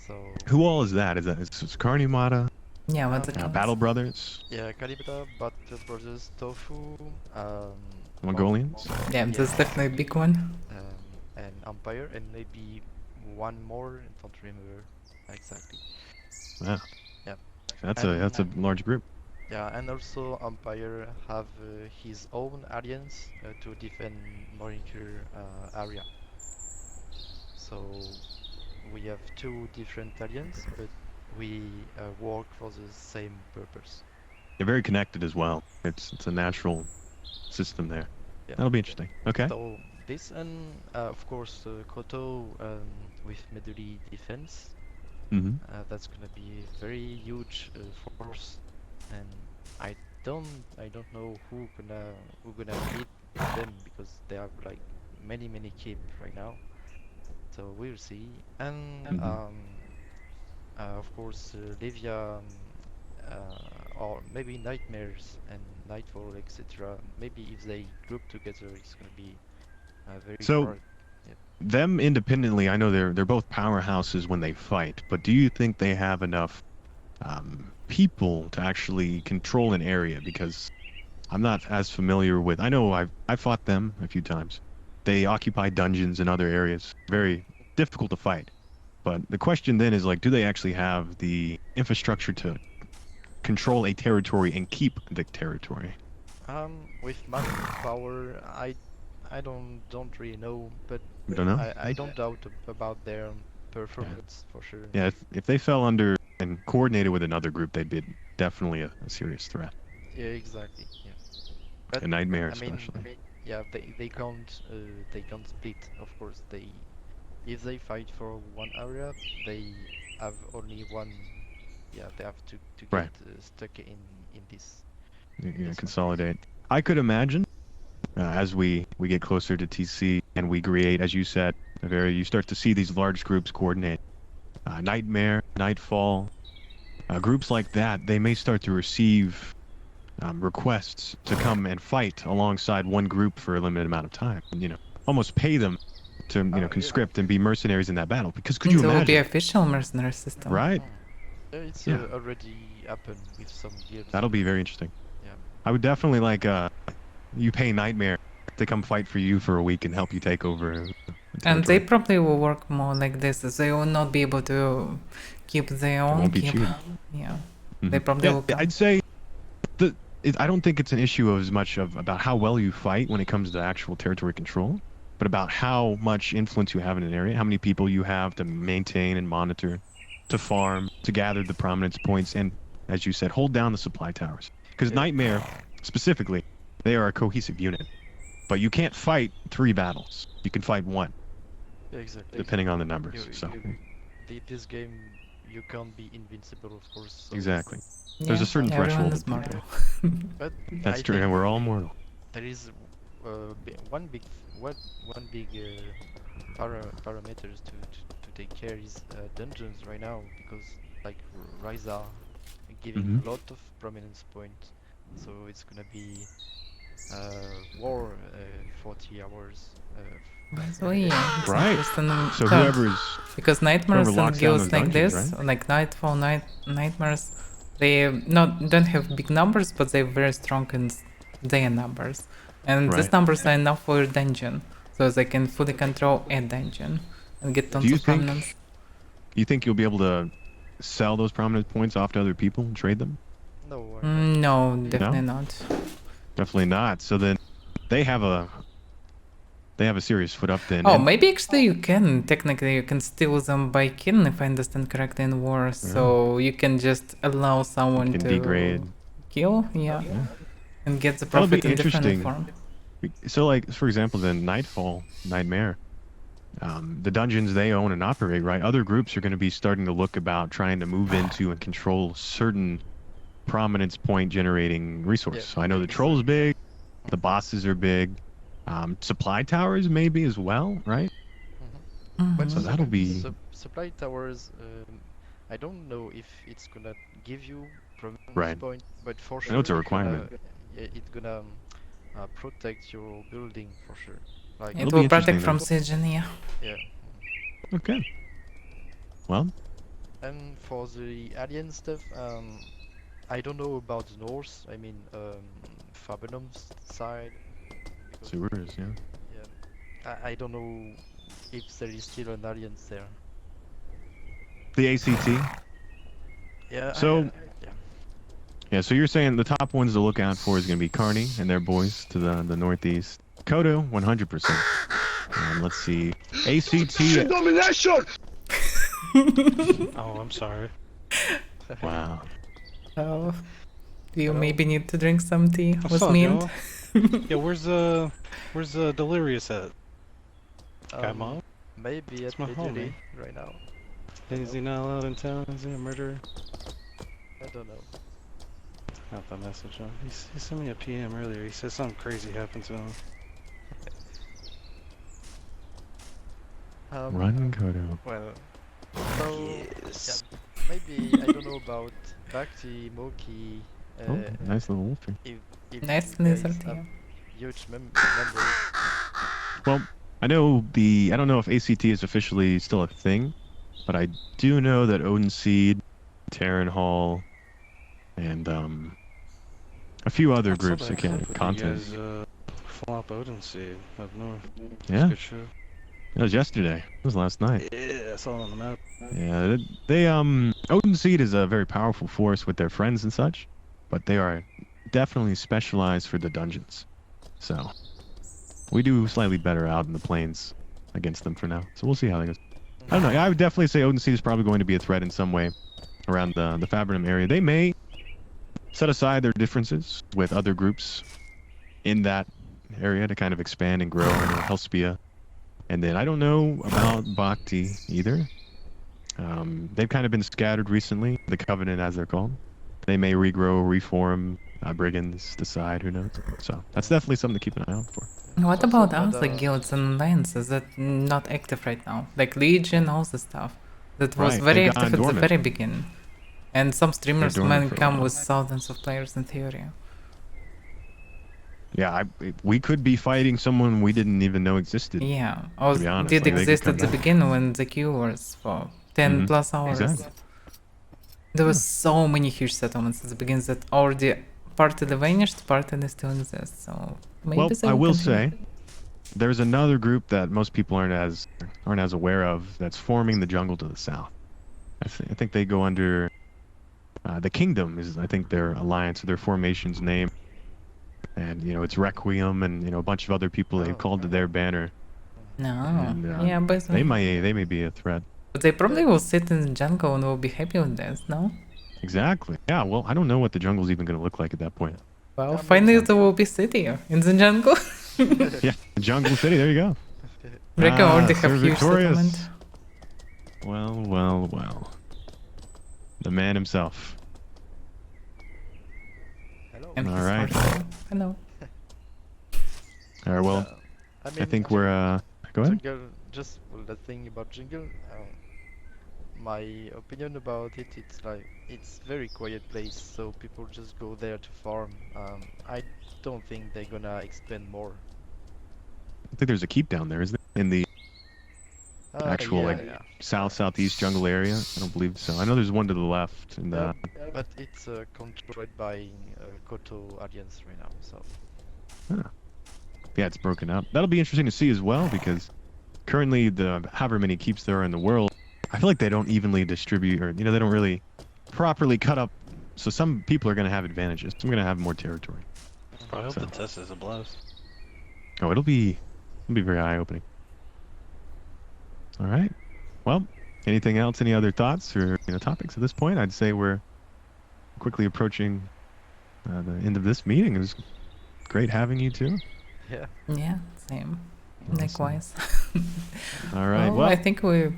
So Who all is that? Is it's Carnimata, Yeah, what's it Um, called? Battle Brothers, yeah, Kalibata, Battle Brothers, Tofu, Mongolians? Yeah, that's definitely a big one. and Empire, and maybe one more. I don't remember exactly. Wow, Yeah. that's a large group. Yeah, and also Empire have his own alliance to defend Moniker area. So we have 2 different alliances, but we work for the same purpose. They're very connected as well. It's a natural system there. Yeah. That'll be interesting. Okay. So this and of course Koto with Meduli defense. Mm-hmm. That's gonna be a very huge force, and I don't know who gonna beat them because they have like many keep right now. So we'll see. And Mhm. of course Livia or maybe Nightmares and Nightfall, etc. Maybe if they group together, it's gonna be very So- hard. Them independently, I know they're both powerhouses when they fight, but do you think they have enough people to actually control an area? Because I'm not as familiar with. I know I've fought them a few times. They occupy dungeons and other areas. Very difficult to fight. But the question then is like, do they actually have the infrastructure to control a territory and keep the territory? With manpower, I don't really know, but You don't know? I don't doubt about their performance for sure. Yeah, if they fell under and coordinated with another group, they'd be definitely a serious threat. Yeah, exactly. Yeah. But A nightmare, I mean, especially. yeah, they can't split. Of course, if they fight for one area, they have only one. Yeah, they have to get Right. stuck in this. Yeah, Yes. consolidate. I could imagine as we get closer to TC and we create, as you said, you start to see these large groups coordinate. Nightmare, Nightfall, groups like that, they may start to receive requests to come and fight alongside one group for a limited amount of time. And, almost pay them to yeah. conscript and be mercenaries in that battle. Because could you It will be imagine? official mercenary system. Right? Yeah, it's Yeah. already happened with some guilds. That'll be very interesting. Yeah. I would definitely like you pay Nightmare to come fight for you for a week and help you take over. a And they territory. probably will work more like this. They will not be able to keep their own. won't be keep. cheap. Yeah. Mhm. They probably Yeah, will come. I'd say I don't think it's an issue of as much of about how well you fight when it comes to actual territory control, but about how much influence you have in an area, how many people you have to maintain and monitor, to farm, to gather the prominence points, and as you said, hold down the supply towers. Because Yeah. Nightmare, specifically, they are a cohesive unit. But you can't fight 3 battles. You can fight 1, Yeah, exactly. depending on the numbers. You- So This game, you can't be invincible, of course. So exactly. There's a Yeah, certain everyone threshold is of people. mortal. But That's I true, and think we're all mortal. there is one big parameters to take care is dungeons right now because like Ryza giving Mhm. a lot of prominence point, so it's gonna be war 40 hours. By the way, yeah, it's Right. interesting So thought. whoever's Because whoever nightmares and locks down guilds those like dungeons, this, right? like Nightfall, Nightmares, they don't have big numbers, but they're very strong in their numbers. And these Right. numbers are enough for a dungeon, so they can fully control a dungeon and get tons Do you of think prominence. you'll be able to sell those prominence points off to other people and trade them? No, I'm not. No, definitely not. Definitely not. So then they have a serious foot up then. Oh, And maybe actually you can. Technically, you can steal them by kin, if I understand correctly, in war. So you can just allow someone can to degrade. kill, yeah, Yeah. and get the That'll be profit in different interesting. form. So like for example, then Nightfall, Nightmare, the dungeons they own and operate, right? Other groups are going to be starting to look about trying to move into and control certain prominence point generating resource. Yeah. So I know the troll's big, the bosses are big, supply towers maybe as well, right? But So that'll be supply towers. I don't know if it's gonna give you prominence Right. point, but for I sure know it's a requirement. it's gonna protect your building for sure. Like It It'll be will protect interesting from then. siege, and yeah. yeah. okay. Well, And for the alien stuff, I don't know about the north. I mean, Fabenum's side. Because, sewers, yeah. yeah, I don't know if there is still an alliance there. The ACT. Yeah. So- yeah. Yeah, so you're saying the top ones to look out for is going to be Carney and their boys to the northeast. Kodo, 100%. Let's see. ACT. Domination! Oh, I'm sorry. Wow. Oh, do you Hello? maybe need to drink some tea What's with up, mint? yo? Yeah, where's Delirious at? Guymov? Maybe It's at my the homie. Italy right now. Is he not allowed in town? Is he a murderer? I don't know. Got the message on. He sent me a PM earlier. He said something crazy happened to him. Run, Kodo. Well, so Yes. yeah, maybe I don't know about Bhakti, Moki. Oh, nice little wolfie. If Nice you guys lizard, have yeah. huge members. Well, I don't know if ACT is officially still a thing, but I do know that Odin Seed, Terran Hall, and a few other groups that can content. You guys flop Odin Seed up north. Yeah, Good show. it was yesterday. It was last night. Yeah, I saw it on the map. Yeah, they Odin Seed is a very powerful force with their friends and such, but they are definitely specialized for the dungeons. So we do slightly better out in the plains against them for now. So we'll see how that goes. I don't know. I would definitely say Odin Seed is probably going to be a threat in some way around the Fabrinum area. They may set aside their differences with other groups in that area to kind of expand and grow in Helspia. And then I don't know about Bhakti either. They've kind of been scattered recently, the Covenant as they're called. They may regrow, reform, brigands, decide, who knows. So that's definitely something to keep an eye out for. What Also, about but, other guilds and alliances that not active right now? Like Legion, all the stuff. That was Right, very they've gone active at the dormant. very beginning. And some streamers dormant might for a come while. with thousands of players in theory. Yeah, we could be fighting someone we didn't even know existed. Yeah, or To be honest, did like, they could exist come at the back. beginning when the queue was for 10 Mhm, plus hours. exactly. There was so many huge settlements at the beginning that already partly vanished, partly still exist. So maybe Well, they I will continue. say, there's another group that most people aren't as aware of that's forming the jungle to the south. I think they go under the Kingdom is I think their alliance or their formation's name, and it's Requiem and a bunch of other people they've Oh, called to their banner. No, And, yeah, but They may be a threat. But they probably will sit in the jungle and will be happy with this, no? Exactly. Yeah. Well, I don't know what the jungle's even going to look like at that point. Well, Yeah, finally maybe. there will be city in the jungle. Yeah, the jungle city. There you go. Reckon already have Sir huge Victorious. settlement. Well. The man himself. Hello. And All his right. horse. Hello. All right. Well, I I mean, think we're. Go ahead. Jungle, just the thing about jungle. my opinion about it, it's like it's very quiet place, so people just go there to farm. I don't think they're gonna expand more. I think there's a keep down there, isn't there? In the actual Yeah, like yeah. southeast jungle area. I don't believe so. I know there's one to the left. And But it's controlled by Koto Alliance right now, so. yeah, it's broken up. That'll be interesting to see as well because currently the however many keeps there are in the world, I feel like they don't evenly distribute, or they don't really properly cut up. So some people are going to have advantages. Some are going to have more territory. Bro, I hope So- the test is a blast. Oh, it'll be very eye-opening. All right. Well, anything else? Any other thoughts or topics at this point? I'd say we're quickly approaching the end of this meeting. It was great having you too. Yeah. Yeah, same. Awesome. Likewise. All right. Well, Well, I think we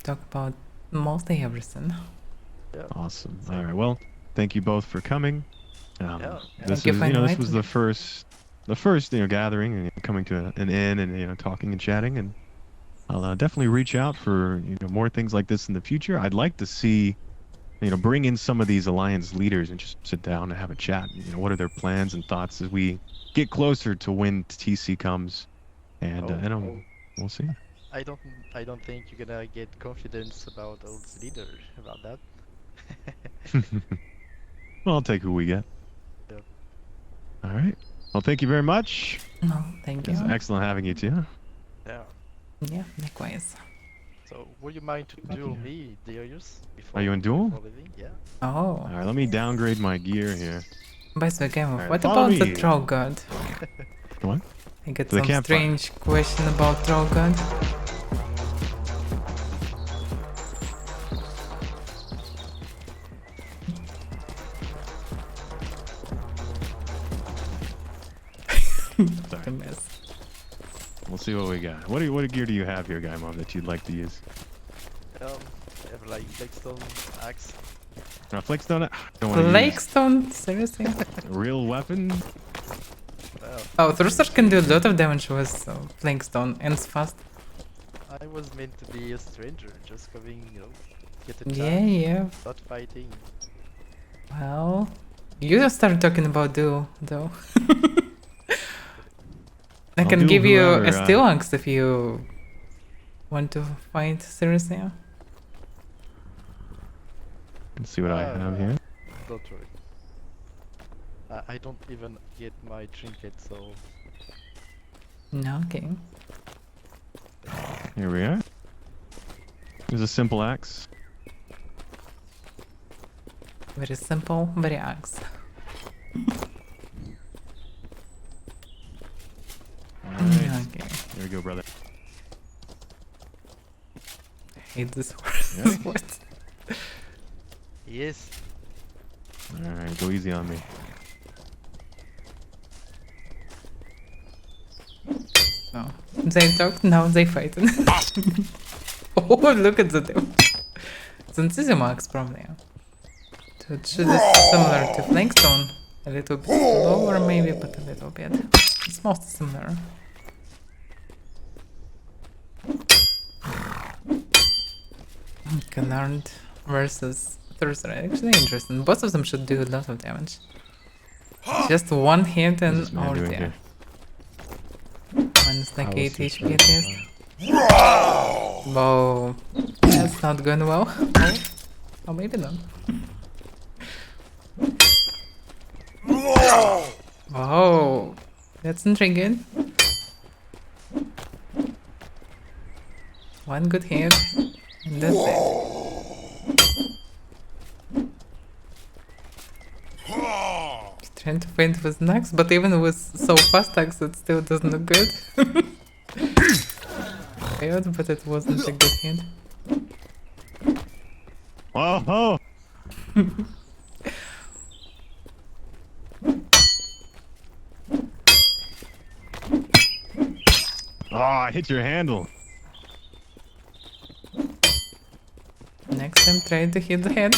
talked about mostly everything. Yeah. awesome. All right. Well, thank you both for coming. Yeah. This Thank you is for this inviting was me. the first gathering and coming to an end and talking and chatting, and I'll definitely reach out for more things like this in the future. I'd like to see bring in some of these alliance leaders and just sit down and have a chat. What are their plans and thoughts as we get closer to when TC comes, and we'll see. I don't think you're gonna get confidence about old leader about that. Well, I'll take who we get. Yep. All right. Well, thank you very much. No, thank you. It's excellent having you too. Yeah. Yeah, likewise. So, would you mind to duel me, Dirus? Are you in duel? before leaving? Yeah. Oh, All right. Let me downgrade my gear here. by the way, Guymov, Alright, what follow about the me. troll god? What? I got The some campfire. strange question about troll god. Sorry. The mess. We'll see what we got. What gear do you have here, Guymov, that you'd like to use? I have like Blackstone axe. Flakestone? Don't want to use Lakestone? Seriously? a real weapon. Oh, Thruster can do a lot of damage with Flakestone, ends fast. I was meant to be a stranger, just coming, get a Yeah, chance, yeah. not fighting. Well, you just started talking about duo, though. I I'll can do give you a whoever, steel axe if you want to fight seriously. Let's see what I have here. Don't worry. I don't even get my trinket, so No, okay. Here we are. There's a simple axe. Very simple, very axe. Alright. Okay. There we go, brother. I hate this word. Yeah. What? yes. Alright, go easy on me. No. They talk, now they fight. Oh, look at the devil. It's an easy max probably. So it should be similar to Flankstone. A little bit slower maybe, but a little bit. It's mostly similar. Canard versus Thruster. Actually interesting. Both of them should do a lot of damage. Just one hit and What's this man all doing there. here? Minus like I 8 was HP just at least. Whoa. That's not going well. Oh, or maybe not. Oh, that's intriguing. One good hit, and that's it. He's trying to feint with an axe, but even with so fast axe, it still doesn't look good. Failed, but it wasn't a good hit. Oh! Oh, I hit your handle. Next time, try to hit the head.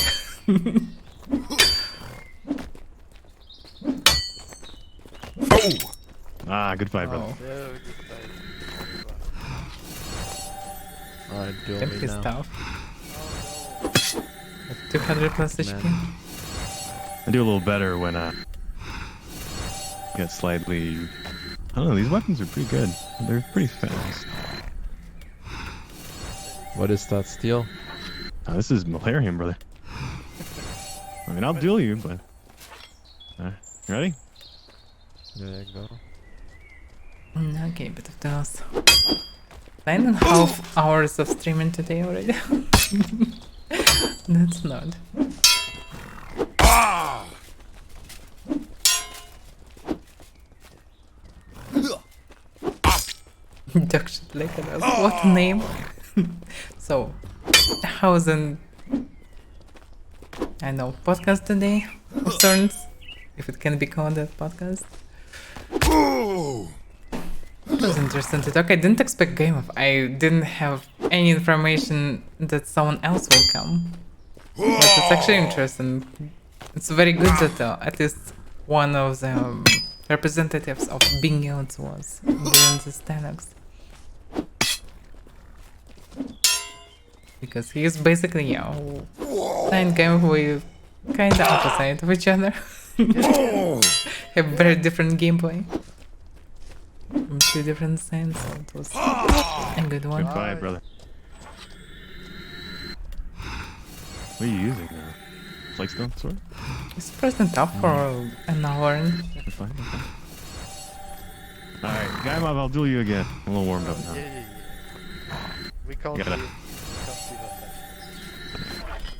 Ah, good fight, brother. Oh, Yeah, goodbye. Alright, duel me simply now. stuff. 200 plus Man. HP. I do a little better when get slightly. I don't know. These weapons are pretty good. They're pretty fast. What is that steel? Oh, this is Malarium, brother. I mean, I'll duel you, but. Ready? There you go. Okay, bit of those. 9.5 hours of streaming today already. That's not. Duck shit like that. What name? So, how's an I know podcast today of sorts, if it can be called a podcast. It was interesting to talk. I didn't expect Guymov. I didn't have any information that someone else will come. But it's actually interesting. It's very good that at least one of the representatives of Guild was during the sandbox. Because he is basically, and Guymov were kinda opposite of each other. Have very different gameplay. From two different sides, so it was a good one. Good fight, brother. What are you using now? Flagstone sword? It's present up for an hour. Good fight, good fight. Alright, Guymov, I'll duel you again. I'm a little warmed up now. Yeah. We can't Gotta- see that.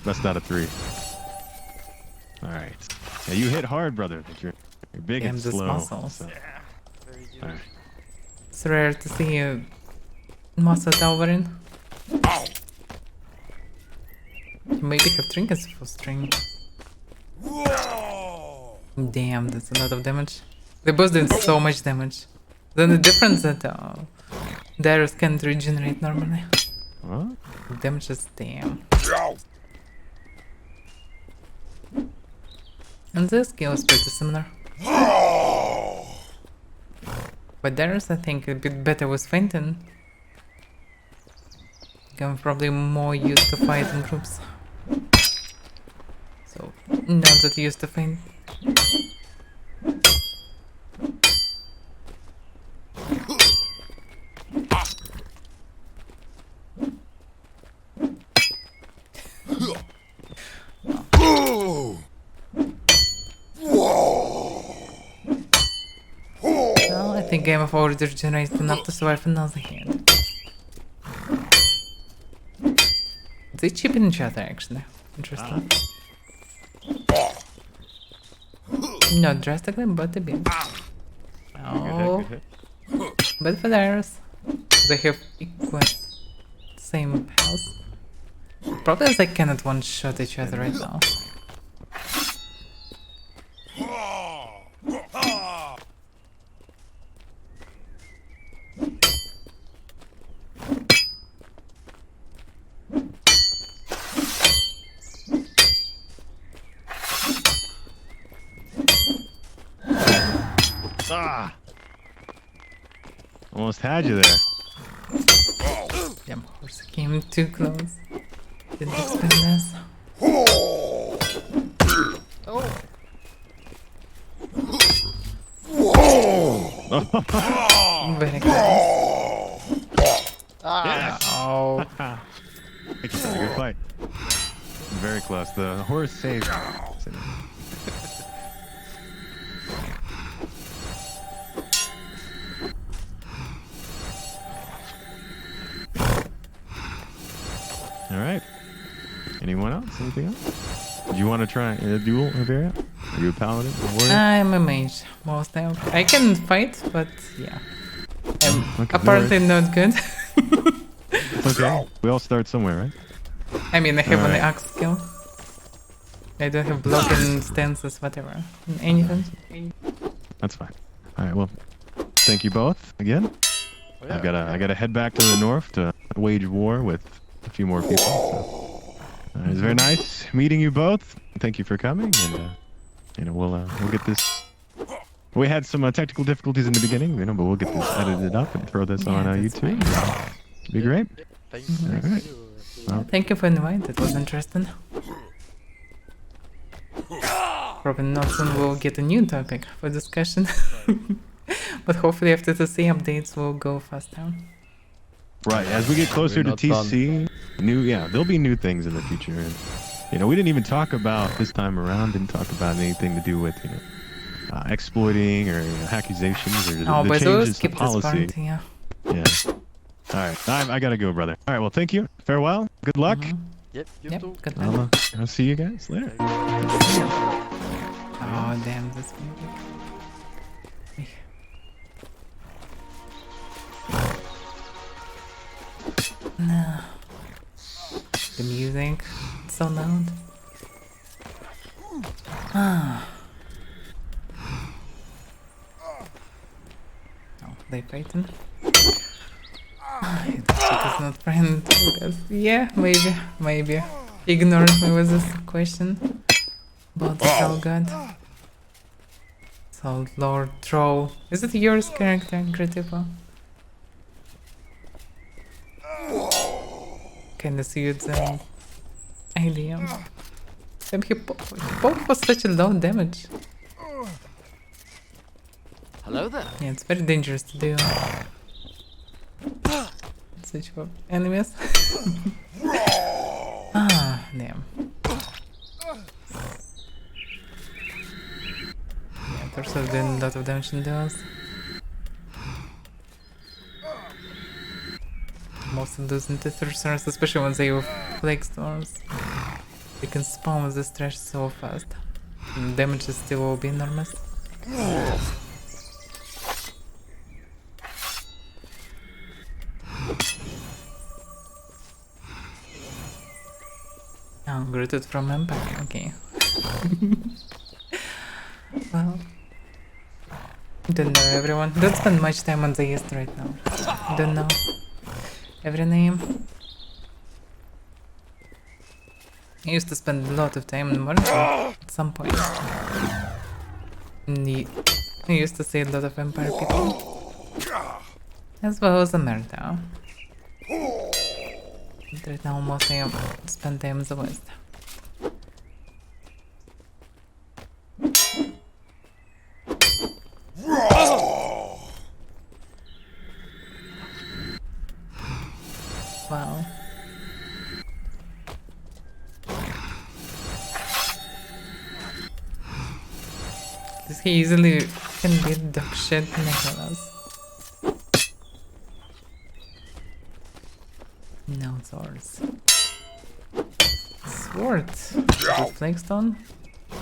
Best out of 3. Alright. Yeah, you hit hard, brother. But you're big and And just slow. muscles. So. Very good. Alright. It's rare to see a muscle towering. You maybe have trinkets for string. Damn, that's a lot of damage. They're both doing so much damage. Then the difference that Dirus can't regenerate normally. What? The damage is damn. And the skill is pretty similar. But Dirus, I think, a bit better with fainting. I'm probably more used to fight in groups. So, not that used to faint. Well, I think Guymov already regenerated enough to survive another hand. They chip in each other, actually. Interesting. Not drastically, but a bit. Oh, Good hit. but for Dirus, they have equal same house. Probably they cannot one-shot each other right now. Ah! Almost had you there. Damn, horse came too close. Didn't expect this. Very close. Yes! Oh, Good fight. Very close. The horse saved. All right. Anyone else? Anything else? Do you want to try a duel, Avaira? Are you a paladin? A warrior? I'm a mage mostly. I can fight, but yeah. I'm Okay, no apparently not good. It's okay. We all start somewhere, right? I mean, I have only Alright. axe skill. I don't have blocking stances, whatever. Anything. That's fine. All right. Well, thank you both again. Oh, yeah. I gotta head back to the north to wage war with a few more people. So. It was very nice meeting you both. Thank you for coming, and we'll get this. We had some technical difficulties in the beginning, but we'll get this edited up and throw this on that's YouTube. It'll be great. Thanks. Alright. You. Well, Thank you for inviting. It was interesting. Probably not soon we'll get a new topic for discussion. But hopefully after the C updates we'll go faster. Right, as we get closer to not done. TC, there'll be new things in the future. And, we didn't even talk about this time around. Didn't talk about anything to do with exploiting or accusations or Oh, the but we'll changes to skip this policy. part, yeah. Yeah. All right, I gotta go, brother. All right, well, thank you. Farewell. Good luck. Yep, you Yep, too. good luck. I'll see you guys later. Oh, damn, this music. No. The music, it's so loud. Ah. Oh, they fighting? It is not friend. Yeah, maybe. Ignored me with this question. But it's all good. So, Lord Troll. Is it yours character, Gratipa? Kinda see it's an idea. Damn, he poked for such a low damage. Hello there. Yeah, it's very dangerous to do. Switch for enemies. Ah, damn. Yeah, there's doing a lot of damage in those. Most of those intercessors, especially when they have plague storms, they can spawn with this trash so fast. And damage is still will be enormous. Oh, greeted from Empire, okay. Well, don't know everyone. Don't spend much time on the East right now. Don't know every name. I used to spend a lot of time in March at some point. I used to see a lot of Empire people. As well as America. But right now mostly I spend time in the West. Wow. He easily can beat dog shit Nicholas. No swords. Sword. With flagstone?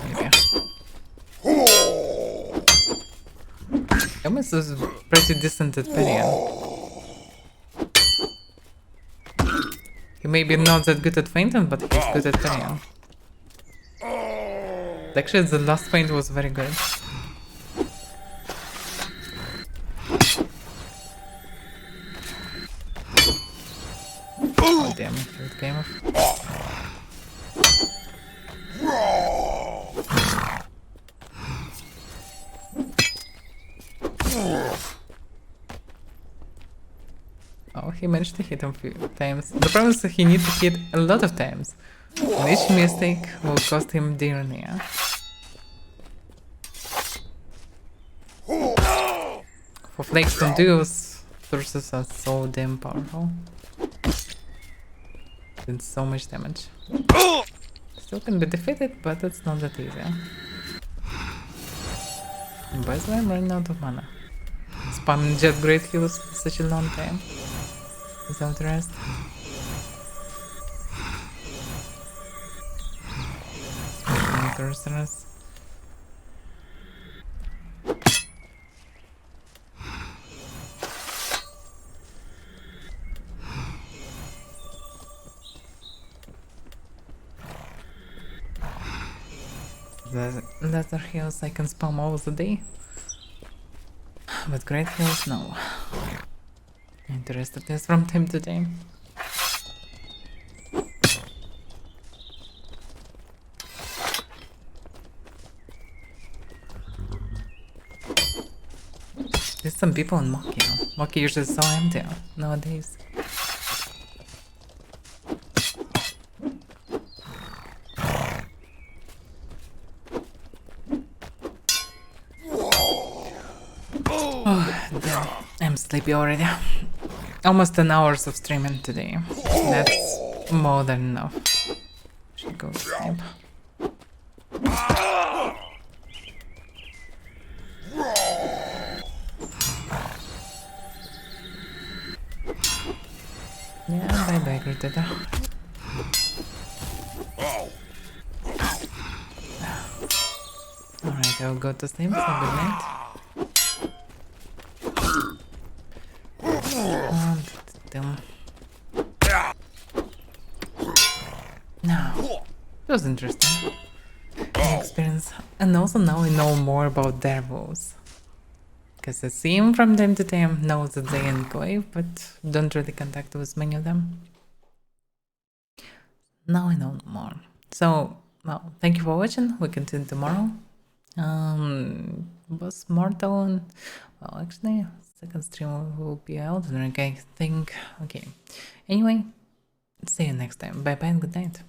Maybe. Gomez is pretty decent at parrying. He may be not that good at feinting, but he's good at parrying. Actually, the last feint was very good. Oh damn, it came off. Oh, he managed to hit him a few times. The problem is that he needs to hit a lot of times. And each mistake will cost him dearly. For flagstone duos, sources are so damn powerful. Did so much damage. Still can be defeated, but it's not that easy. By the way, I'm running out of mana. Spamming just great heals for such a long time. Without rest. Especially sorcerers. The lesser heals I can spam all the day. But great heals, no. Interested this from time to time. There's some people in Maki. Maki usually is so empty nowadays. Oh, damn. I'm sleepy already. Almost 10 hours of streaming today. That's more than enough. Should go to sleep. Yeah, bye-bye, Critter. Alright, I'll go to sleep, so good night. No, it was interesting experience, and also now I know more about Dirus. Because I see him from time to time, know that they enclave, but don't really contact with many of them. Now I know more. So, well, thank you for watching. We continue tomorrow. Was Mortal and, well, actually, second stream will be Elden Ring, I think. Okay. Anyway, see you next time. Bye bye and good night.